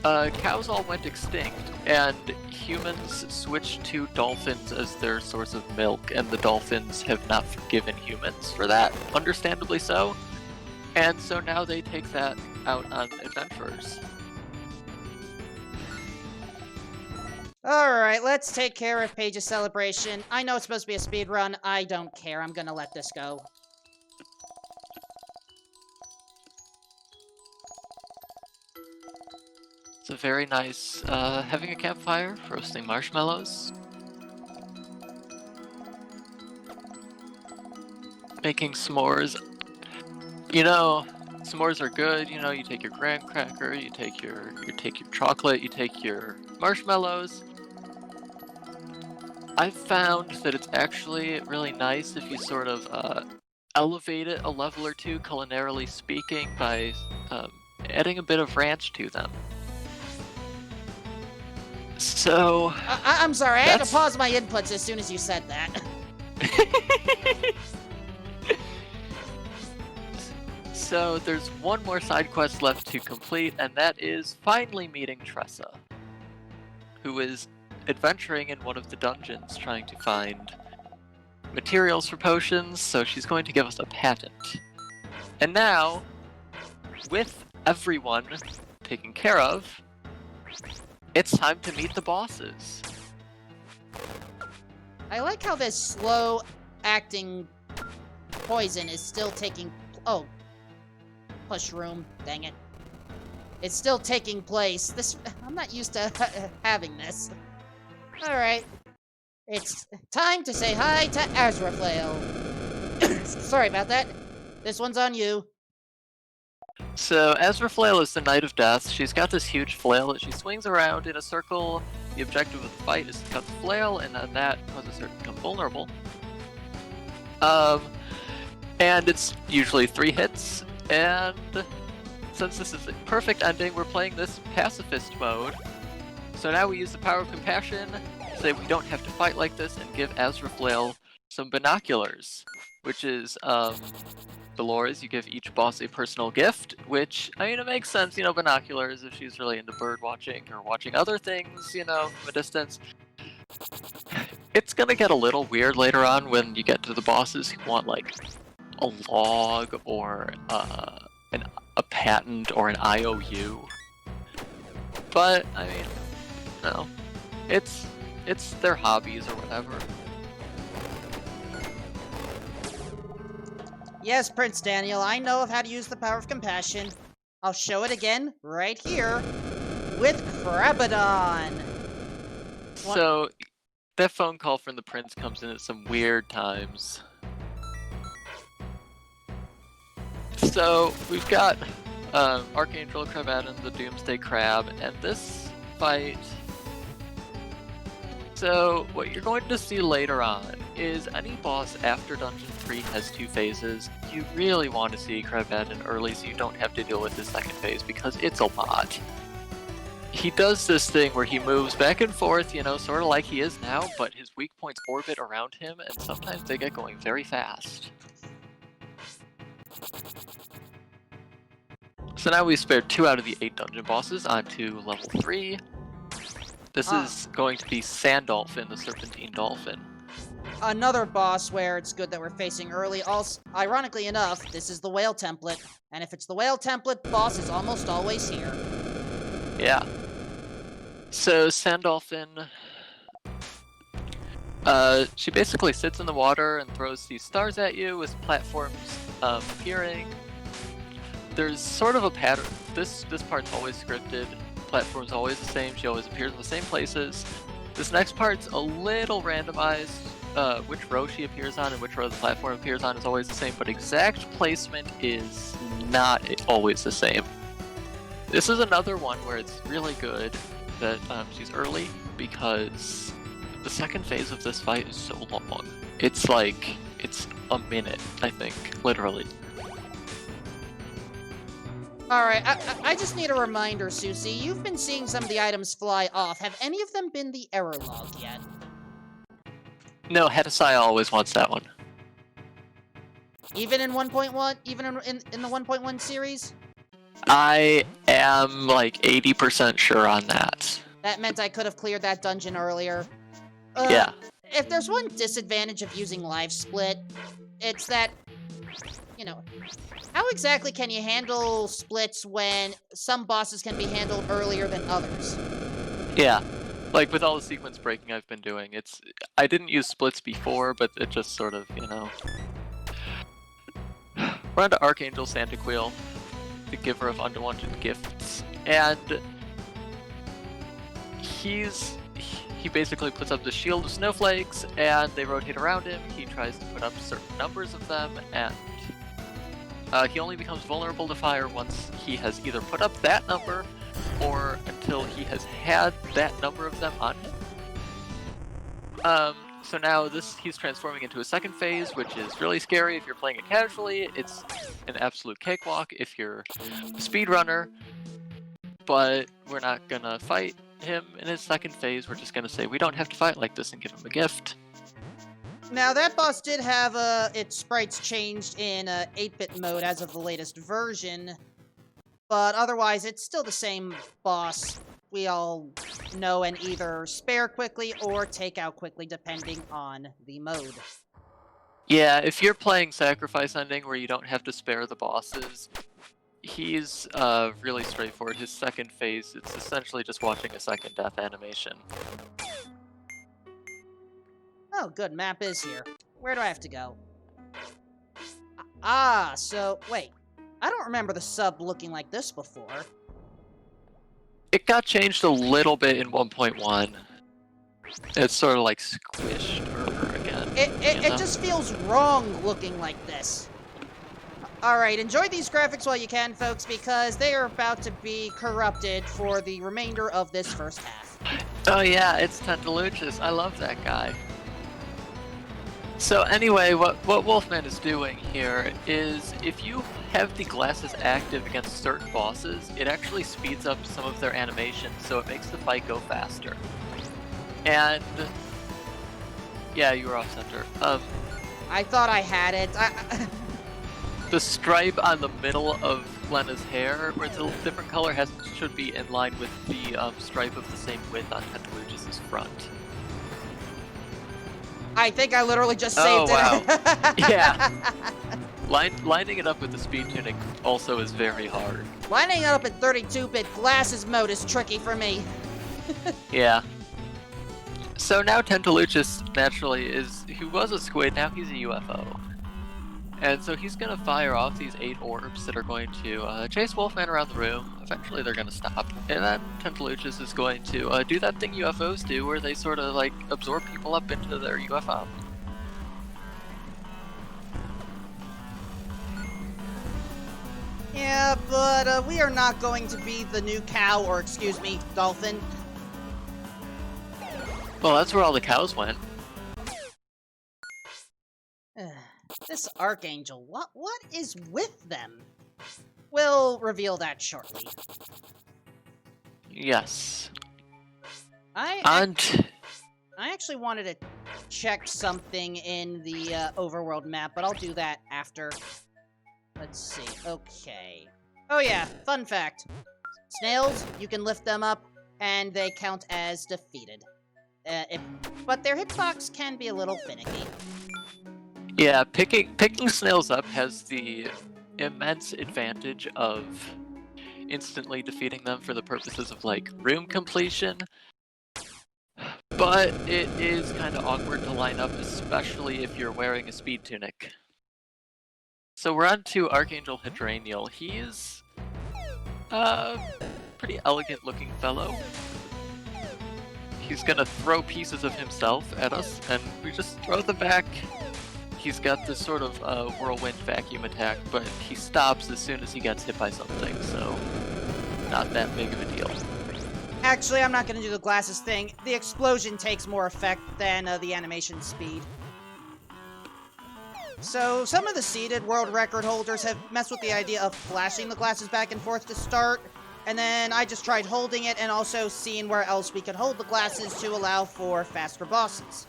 cows all went extinct, and humans switched to dolphins as their source of milk, and the dolphins have not forgiven humans for that, understandably so. And so now they take that out on adventurers. Alright, let's take care of Paige's celebration. I know it's supposed to be a speed run. I don't care. I'm gonna let this go. It's a very nice, having a campfire, roasting marshmallows. making s'mores. You know, s'mores are good. You know, you take your graham cracker, you take your chocolate, you take your marshmallows. I've found that it's actually really nice if you sort of elevate it a level or two, culinarily speaking, by adding a bit of ranch to them. So... I'm sorry, I had to pause my inputs as soon as you said that. So there's one more side quest left to complete, and that is finally meeting Tressa, who is adventuring in one of the dungeons trying to find materials for potions, so she's going to give us a patent. And now, with everyone taken care of, it's time to meet the bosses. I like how this slow-acting poison is still taking... Oh. Pushroom. Dang it. It's still taking place. I'm not used to having this. Alright. It's time to say hi to Azraflail. Sorry about that. This one's on you. So, Azraflail is the Knight of Death. She's got this huge flail that she swings around in a circle. The objective of the fight is to cut the flail, and then that causes her to become vulnerable. And it's usually 3 hits, and since this is a perfect ending, we're playing this pacifist mode. So now we use the power of compassion to say we don't have to fight like this and give Azraflail some binoculars, which is, the lore is you give each boss a personal gift, which, I mean, it makes sense, you know, binoculars, if she's really into bird watching or watching other things, you know, from a distance. It's gonna get a little weird later on when you get to the bosses who want, like, a log or a patent or an IOU. But, I mean, no. It's their hobbies or whatever. Yes, Prince Daniel, I know of how to use the power of compassion. I'll show it again, right here, with Krabadon. So, that phone call from the prince comes in at some weird times. So, we've got Archangel, Krabadon, the Doomsday Crab, and this fight... So, what you're going to see later on is any boss after Dungeon 3 has 2 phases. You really want to see Krabadon early so you don't have to deal with the second phase, because it's a lot. He does this thing where he moves back and forth, you know, sort of like he is now, but his weak points orbit around him, and sometimes they get going very fast. So now we spared 2 out of the 8 dungeon bosses onto level 3. This is going to be Sandolphin, the Serpentine Dolphin. Another boss where it's good that we're facing early. Also, ironically enough, this is the whale template, and if it's the whale template, boss is almost always here. Yeah. So Sandolphin, she basically sits in the water and throws these stars at you with platforms appearing. There's sort of a pattern. This part's always scripted. Platform's always the same. She always appears in the same places. This next part's a little randomized. Which row she appears on and which row the platform appears on is always the same, but exact placement is not always the same. This is another one where it's really good that she's early, because the second phase of this fight is so long. It's like, it's a minute, I think, literally. Alright, I just need a reminder, Susie. You've been seeing some of the items fly off. Have any of them been the error log yet? No, Hedasai always wants that one. Even in 1.1? Even in the 1.1 series? I am like 80% sure on that. That meant I could have cleared that dungeon earlier. Yeah. If there's one disadvantage of using Live Split, it's that, you know, how exactly can you handle splits when some bosses can be handled earlier than others? Yeah. Like, with all the sequence breaking I've been doing, I didn't use splits before, but it just sort of, you know... We're on to Archangel Santaquil, the giver of unwanted gifts, and he's he basically puts up the shield of snowflakes, and they rotate around him. He tries to put up certain numbers of them, and he only becomes vulnerable to fire once he has either put up that number, or until he has had that number of them on him. So now he's transforming into a second phase, which is really scary if you're playing it casually. It's an absolute cakewalk if you're a speedrunner, but we're not gonna fight him in his second phase. We're just gonna say we don't have to fight like this and give him a gift. Now, that boss did have its sprites changed in 8-bit mode as of the latest version, but otherwise it's still the same boss we all know and either spare quickly or take out quickly depending on the mode. Yeah, if you're playing Sacrifice Ending where you don't have to spare the bosses, he's really straightforward. His second phase, it's essentially just watching a second death animation. Oh, good, map is here. Where do I have to go? So, wait. I don't remember the sub looking like this before. It got changed a little bit in 1.1. It's sort of like squished again. It just feels wrong looking like this. Alright, enjoy these graphics while you can, folks, because they are about to be corrupted for the remainder of this first half. Oh yeah, it's Tentaluchus. I love that guy. So anyway, what Wolfman is doing here is if you have the glasses active against certain bosses, it actually speeds up some of their animations, so it makes the fight go faster. And yeah, you were off center. I thought I had it. The stripe on the middle of Lenna's hair, where it's a different color, should be in line with the stripe of the same width on Tentaluchus' front. I think I literally just saved it. Yeah. Lining it up with the speed tunic also is very hard. Lining it up in 32-bit glasses mode is tricky for me. Yeah. So now Tentaluchus, naturally, he was a squid, now he's a UFO. And so he's going to fire off these 8 orbs that are going to chase Wolfman around the room. Eventually they're going to stop. And then Tentaluchus is going to do that thing UFOs do, where they sort of like absorb people up into their UFO. Yeah, but we are not going to be the new cow, or excuse me, dolphin. Well, that's where all the cows went. This Archangel, what is with them? We'll reveal that shortly. Yes. I actually wanted to check something in the overworld map, but I'll do that after. Let's see. Okay. Oh yeah, fun fact. Snails, you can lift them up, and they count as defeated. But their hitbox can be a little finicky. Yeah, picking snails up has the immense advantage of instantly defeating them for the purposes of, like, room completion. But it is kind of awkward to line up, especially if you're wearing a speed tunic. So we're on to Archangel Hydranial. He's a pretty elegant-looking fellow. He's gonna throw pieces of himself at us, and we just throw them back. He's got this sort of whirlwind vacuum attack, but he stops as soon as he gets hit by something, so not that big of a deal. Actually, I'm not going to do the glasses thing. The explosion takes more effect than the animation speed. So, some of the seeded world record holders have messed with the idea of flashing the glasses back and forth to start, and then I just tried holding it and also seeing where else we could hold the glasses to allow for faster bosses.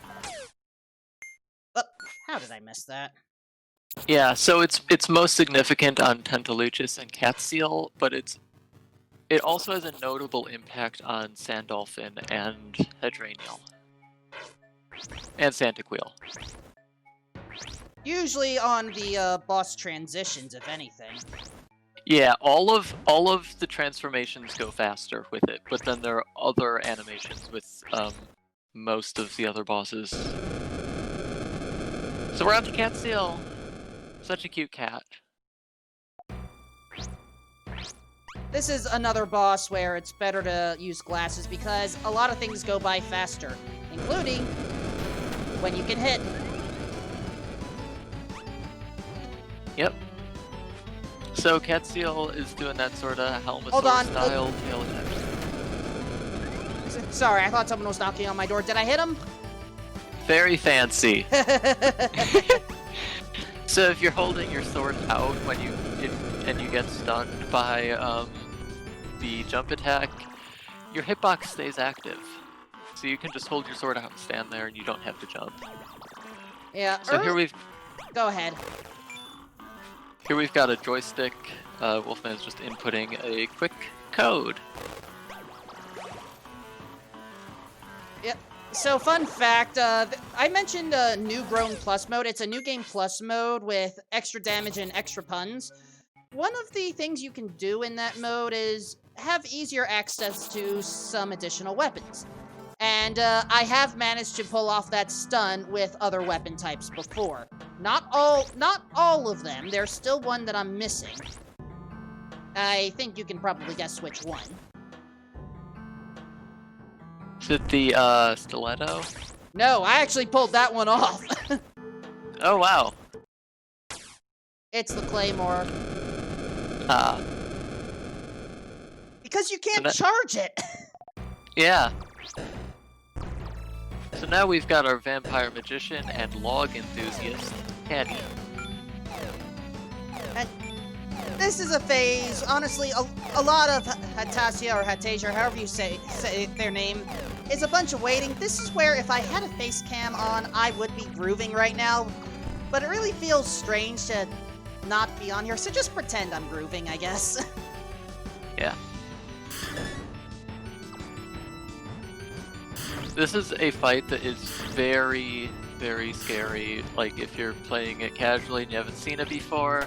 How did I miss that? Yeah, so it's most significant on Tentaluchus and Catseal, but it also has a notable impact on Sandolphin and Hydranial. And Santaquil. Usually on the boss transitions, if anything. Yeah, all of the transformations go faster with it, but then there are other animations with most of the other bosses. So we're on to Catseal. Such a cute cat. This is another boss where it's better to use glasses because a lot of things go by faster, including when you can hit. Yep. So Catseal is doing that sort of Hold on. style tail attack. Sorry, I thought someone was knocking on my door. Did I hit him? Very fancy. So if you're holding your sword out when you get stunned by the jump attack, your hitbox stays active. So you can just hold your sword out and stand there, and you don't have to jump. Yeah. So here we've Go ahead. Here we've got a joystick. Wolfman is just inputting a quick code. Yep. So, fun fact, I mentioned New Grown Plus mode. It's a New Game Plus mode with extra damage and extra puns. One of the things you can do in that mode is have easier access to some additional weapons. And I have managed to pull off that stun with other weapon types before. Not all of them. There's still one that I'm missing. I think you can probably guess which one. Is it the stiletto? No, I actually pulled that one off. Oh wow. It's the claymore. Because you can't charge it. Yeah. So now we've got our vampire magician and log enthusiast, Caddy. And this is a phase, honestly, a lot of Hatasia or Hatasia, however you say their name, is a bunch of waiting. This is where if I had a face cam on, I would be grooving right now. But it really feels strange to not be on here, so just pretend I'm grooving, I guess. Yeah. This is a fight that is very, very scary, like if you're playing it casually and you haven't seen it before,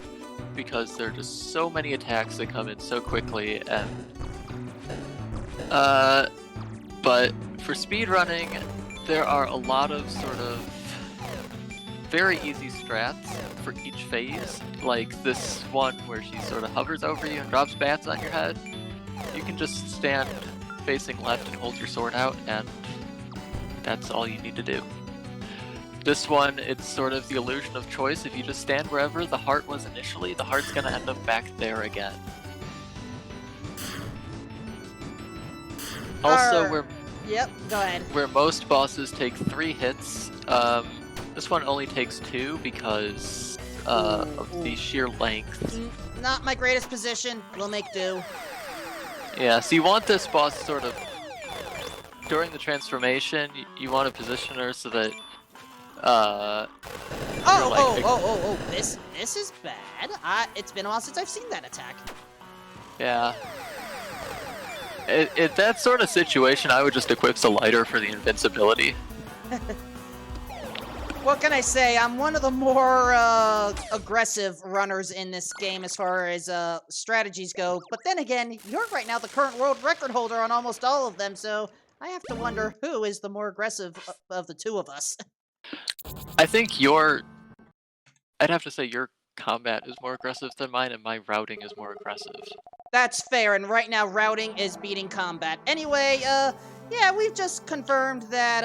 because there are just so many attacks that come in so quickly, and but for speedrunning, there are a lot of sort of very easy strats for each phase, like this one where she sort of hovers over you and drops bats on your head. You can just stand facing left and hold your sword out, and that's all you need to do. This one, it's sort of the illusion of choice. If you just stand wherever the heart was initially, the heart's gonna end up back there again. Also, Yep, go ahead. where most bosses take 3 hits, this one only takes 2 because of the sheer length. Not my greatest position. We'll make do. Yeah, so you want this boss sort of during the transformation. You want to position her so that this is bad. It's been a while since I've seen that attack. Yeah. In that sort of situation, I would just equip the lighter for the invincibility. What can I say? I'm one of the more aggressive runners in this game as far as strategies go. But then again, you're right now the current world record holder on almost all of them, so I have to wonder who is the more aggressive of the two of us. I think I'd have to say your combat is more aggressive than mine, and my routing is more aggressive. That's fair, and right now routing is beating combat. Anyway, yeah, we've just confirmed that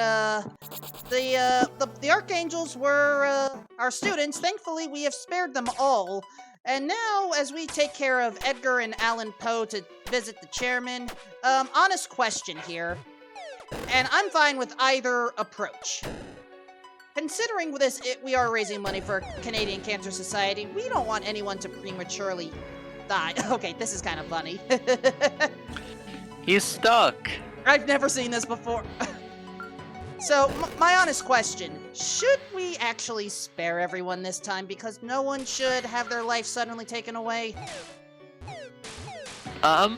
the Archangels were our students. Thankfully, we have spared them all. And now, as we take care of Edgar and Alan Poe to visit the chairman, honest question here, and I'm fine with either approach. Considering this, we are raising money for Canadian Cancer Society, we don't want anyone to prematurely die. Okay, this is kind of funny. He's stuck. I've never seen this before. So, my honest question, should we actually spare everyone this time because no one should have their life suddenly taken away? I'm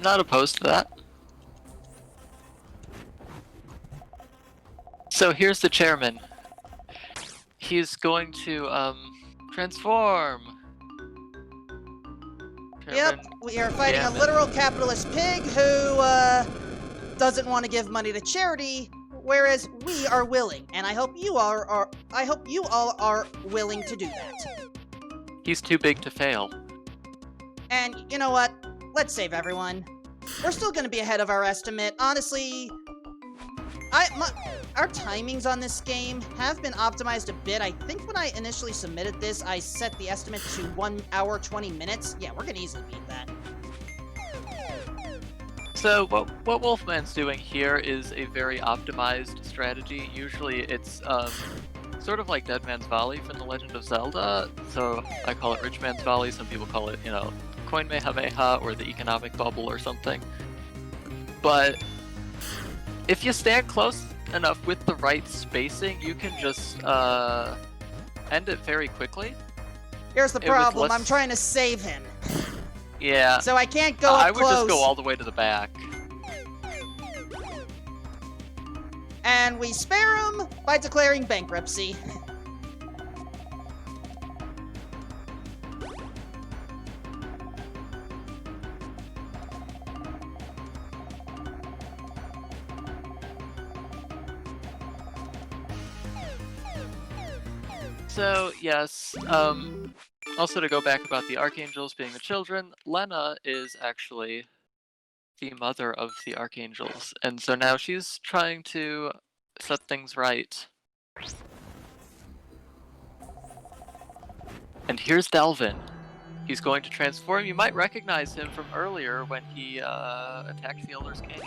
not opposed to that. So here's the chairman. He's going to transform. Yep, we are fighting a literal capitalist pig who doesn't want to give money to charity, whereas we are willing, and I hope you all are willing to do that. He's too big to fail. And you know what? Let's save everyone. We're still gonna be ahead of our estimate. Honestly, our timings on this game have been optimized a bit. I think when I initially submitted this, I set the estimate to 1 hour, 20 minutes. Yeah, we're gonna easily beat that. So what Wolfman's doing here is a very optimized strategy. Usually it's sort of like Dead Man's Valley from The Legend of Zelda. So I call it Rich Man's Valley. Some people call it, Coin Mehameha or the Economic Bubble or something. But if you stand close enough with the right spacing, you can just end it very quickly. Here's the problem. I'm trying to save him. Yeah. So I can't go up I would close. just go all the way to the back. And we spare him by declaring bankruptcy. So, yes, also to go back about the Archangels being the children, Lenna is actually the mother of the Archangels, and so now she's trying to set things right. And here's Delvin. He's going to transform. You might recognize him from earlier when he attacked the Elder's Cave.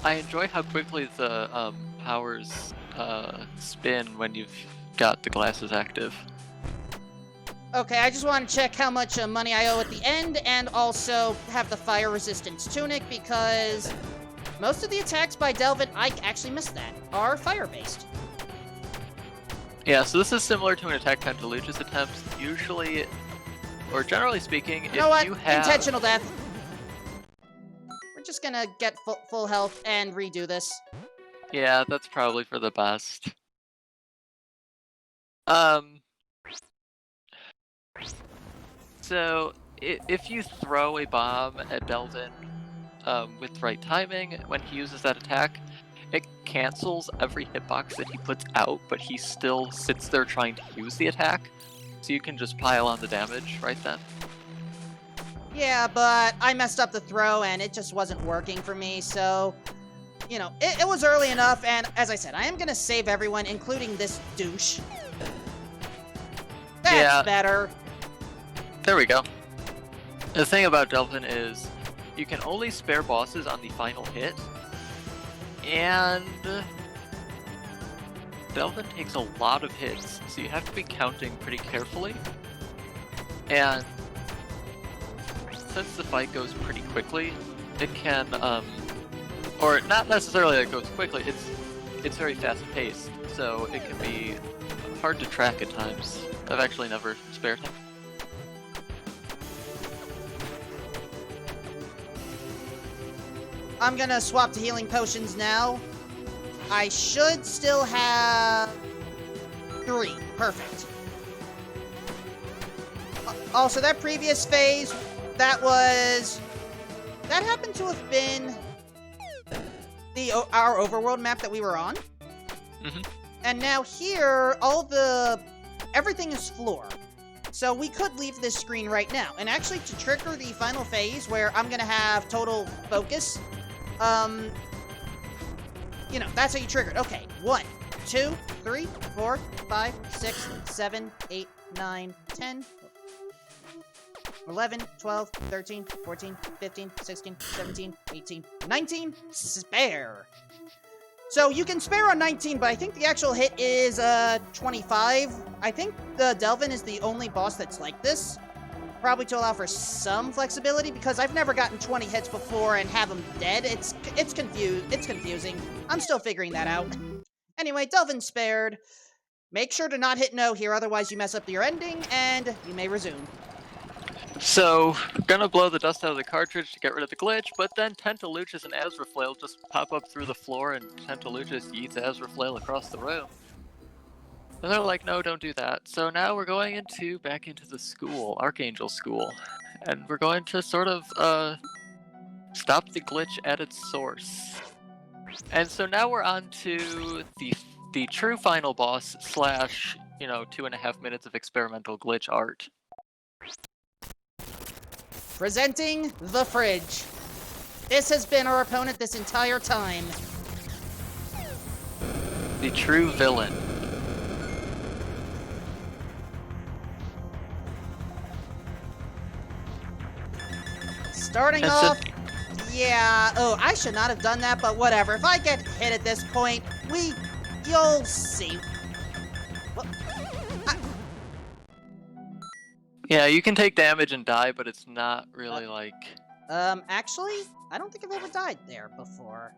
I enjoy how quickly the powers spin when you've got the glasses active. Okay, I just want to check how much money I owe at the end, and also have the fire resistance tunic, because most of the attacks by Delvin, I actually missed that, are fire-based. Yeah, so this is similar to an Attack Tantaluchus attempt. Usually, or generally speaking, you know what? You have... Intentional death. We're just gonna get full health and redo this. Yeah, that's probably for the best. So, if you throw a bomb at Delvin with right timing, when he uses that attack, it cancels every hitbox that he puts out, but he still sits there trying to use the attack. So you can just pile on the damage right then. Yeah, but I messed up the throw and it just wasn't working for me, so... it was early enough, and as I said, I am gonna save everyone, including this douche. That's better. There we go. The thing about Delvin is, you can only spare bosses on the final hit, and Delvin takes a lot of hits, so you have to be counting pretty carefully. And since the fight goes pretty quickly, it can, or not necessarily that it goes quickly, it's very fast-paced, so it can be hard to track at times. I've actually never spared him. I'm gonna swap to healing potions now. I should still have 3. Perfect. Also, that previous phase, that happened to have been our overworld map that we were on. Mm-hmm. And now here, everything is floor. So we could leave this screen right now. And actually, to trigger the final phase, where I'm gonna have total focus, that's how you trigger it. Okay, 1, 2, 3, 4, 5, 6, 7, 8, 9, 10, 11, 12, 13, 14, 15, 16, 17, 18, 19, spare. So you can spare on 19, but I think the actual hit is 25. I think the Delvin is the only boss that's like this. Probably to allow for some flexibility, because I've never gotten 20 hits before and have him dead. It's confusing. I'm still figuring that out. Anyway, Delvin spared. Make sure to not hit no here, otherwise you mess up your ending, and you may resume. So, gonna blow the dust out of the cartridge to get rid of the glitch, but then Tantaluchus and Azraflail just pop up through the floor, and Tantaluchus yeets Azraflail across the room. And they're like, no, don't do that. So now we're going back into the school, Archangel School, and we're going to sort of stop the glitch at its source. And so now we're on to the the true final boss slash, 2.5 minutes of experimental glitch art. Presenting the fridge. This has been our opponent this entire time. The true villain. Starting off, yeah, oh, I should not have done that, but whatever. If I get hit at this point, you'll see. Well, Yeah, you can take damage and die, but it's not really like... Actually, I don't think I've ever died there before.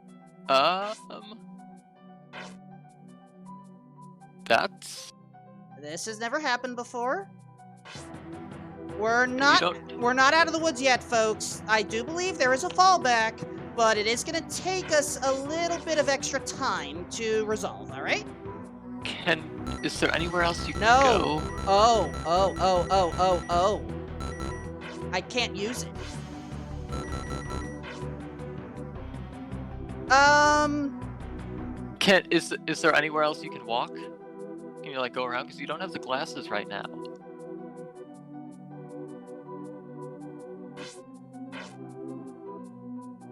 That's... This has never happened before. We're not out of the woods yet, folks. I do believe there is a fallback, but it is going to take us a little bit of extra time to resolve, all right? Is there anywhere else you can go? No. Oh. I can't use it. Is there anywhere else you can walk? Can you, go around? Because you don't have the glasses right now.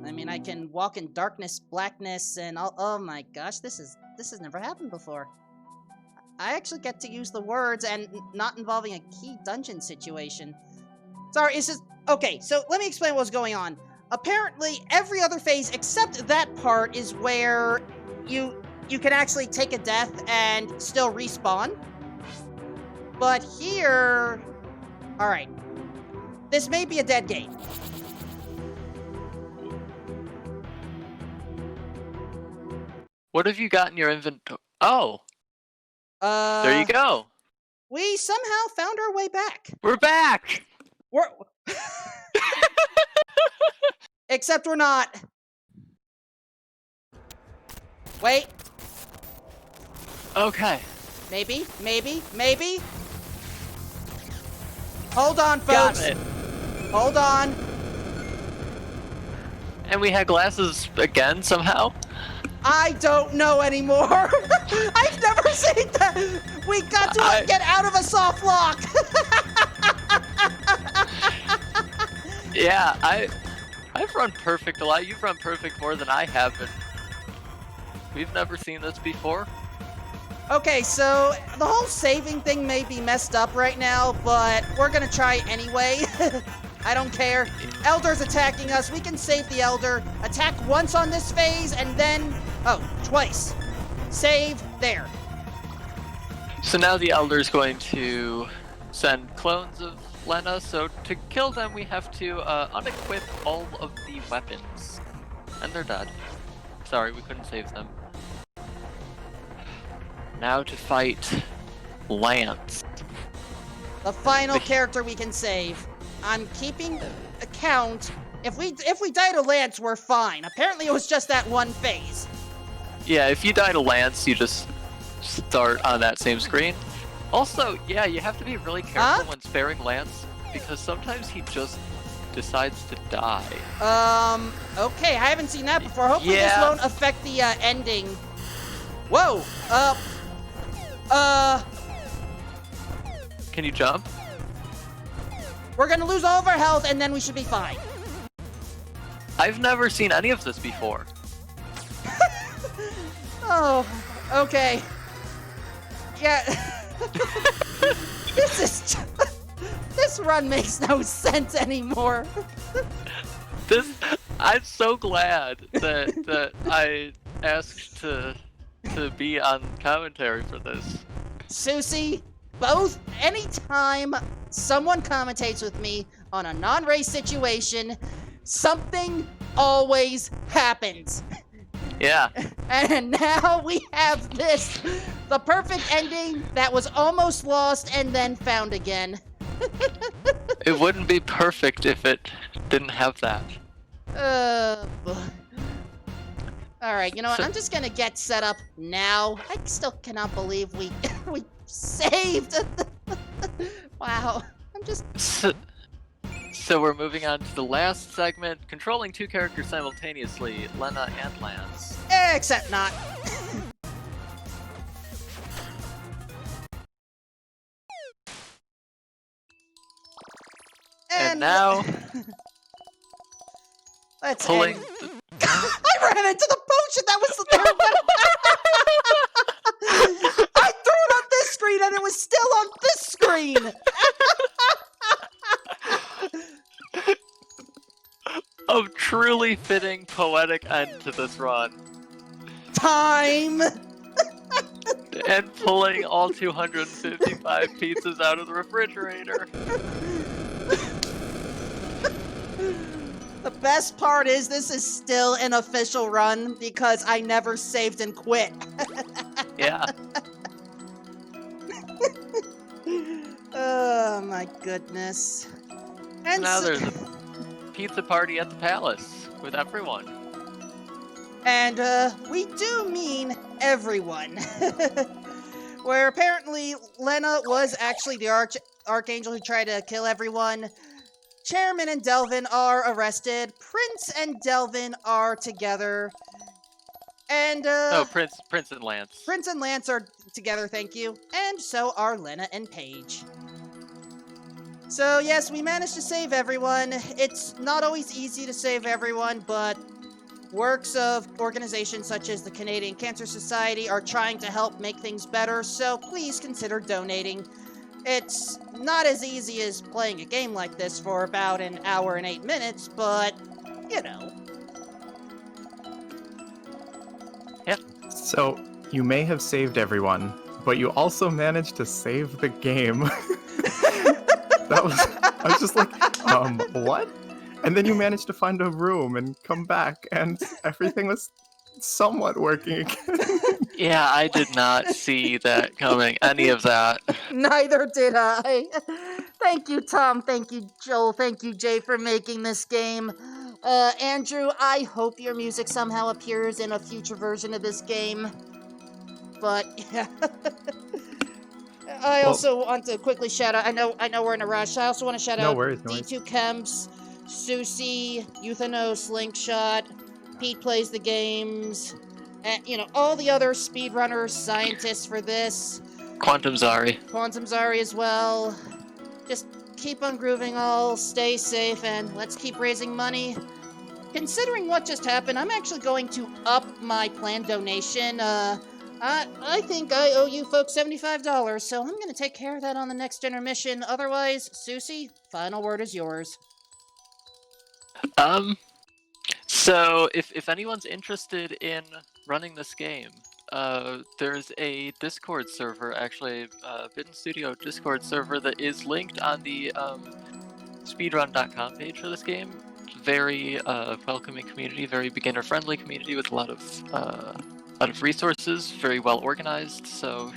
I mean, I can walk in darkness, blackness, and oh my gosh, this has never happened before. I actually get to use the words and not involving a key dungeon situation. Sorry, it's just... Okay, so let me explain what's going on. Apparently, every other phase except that part is where you can actually take a death and still respawn. But here... Alright. This may be a dead game. What have you got in your inventory? Oh! There you go! We somehow found our way back. We're back! Except we're not. Wait. Okay. Maybe. Hold on, folks. Got it. Hold on. And we had glasses again somehow? I don't know anymore. I've never seen that. We got to get out of a soft lock. Yeah, I've run perfect a lot. You've run perfect more than I have, and we've never seen this before. Okay, so the whole saving thing may be messed up right now, but we're gonna try anyway. I don't care. Elder's attacking us. We can save the Elder. Attack once on this phase, and then... Oh, twice. Save there. So now the Elder's going to send clones of Lenna, so to kill them we have to unequip all of the weapons. And they're dead. Sorry, we couldn't save them. Now to fight Lance. The final character we can save. I'm keeping account. If we die to Lance, we're fine. Apparently it was just that one phase. Yeah, if you die to Lance, you just start on that same screen. Also, yeah, you have to be really careful when sparing Lance, because sometimes he just decides to die. Okay, I haven't seen that before. Hopefully this won't affect the ending. Whoa, Can you jump? We're gonna lose all of our health, and then we should be fine. I've never seen any of this before. Oh, okay. Yeah. This run makes no sense anymore. I'm so glad that I asked to be on commentary for this. Susie, anytime someone commentates with me on a non-race situation, something always happens. Yeah. And now we have this, the perfect ending that was almost lost and then found again. It wouldn't be perfect if it didn't have that. Alright, you know what? I'm just gonna get set up now. I still cannot believe we saved. Wow. So we're moving on to the last segment, controlling two characters simultaneously, Lenna and Lance. Except not. And now, let's pulling. I ran into the potion that was there. I threw it on this screen and it was still on this screen. A truly fitting poetic end to this run. Time. And pulling all 255 pizzas out of the refrigerator. The best part is this is still an official run because I never saved and quit. Yeah. Oh my goodness. And Now there's a pizza party at the palace with everyone. And we do mean everyone. Where apparently Lenna was actually the archangel who tried to kill everyone. Chairman and Delvin are arrested. Prince and Delvin are together. And Prince and Lance. Prince and Lance are together, thank you. And so are Lenna and Paige. So yes, we managed to save everyone. It's not always easy to save everyone, but works of organizations such as the Canadian Cancer Society are trying to help make things better, so please consider donating. It's not as easy as playing a game like this for about an hour and 8 minutes, but, you know. Yep. So, you may have saved everyone, but you also managed to save the game. I was just like, what? And then you managed to find a room and come back, and everything was somewhat working again. Yeah, I did not see that coming, any of that. Neither did I. Thank you, Tom. Thank you, Joel. Thank you, Jay, for making this game. Andrew, I hope your music somehow appears in a future version of this game. But, yeah. I also want to quickly shout out, I know we're in a rush, I also want to shout out D2 Kemps, Susie, Euthano Slingshot, Pete Plays the Games, and, all the other speedrunners, scientists for this. Quantum Zari as well. Just keep on grooving all, stay safe, and let's keep raising money. Considering what just happened, I'm actually going to up my planned donation. I think I owe you folks $75, so I'm going to take care of that on the next intermission. Otherwise, Susie, final word is yours. So if anyone's interested in running this game, there's a Discord server, actually, Bitten Studio Discord server that is linked on the speedrun.com page for this game. Very welcoming community, very beginner-friendly community with a lot of resources, very well organized. So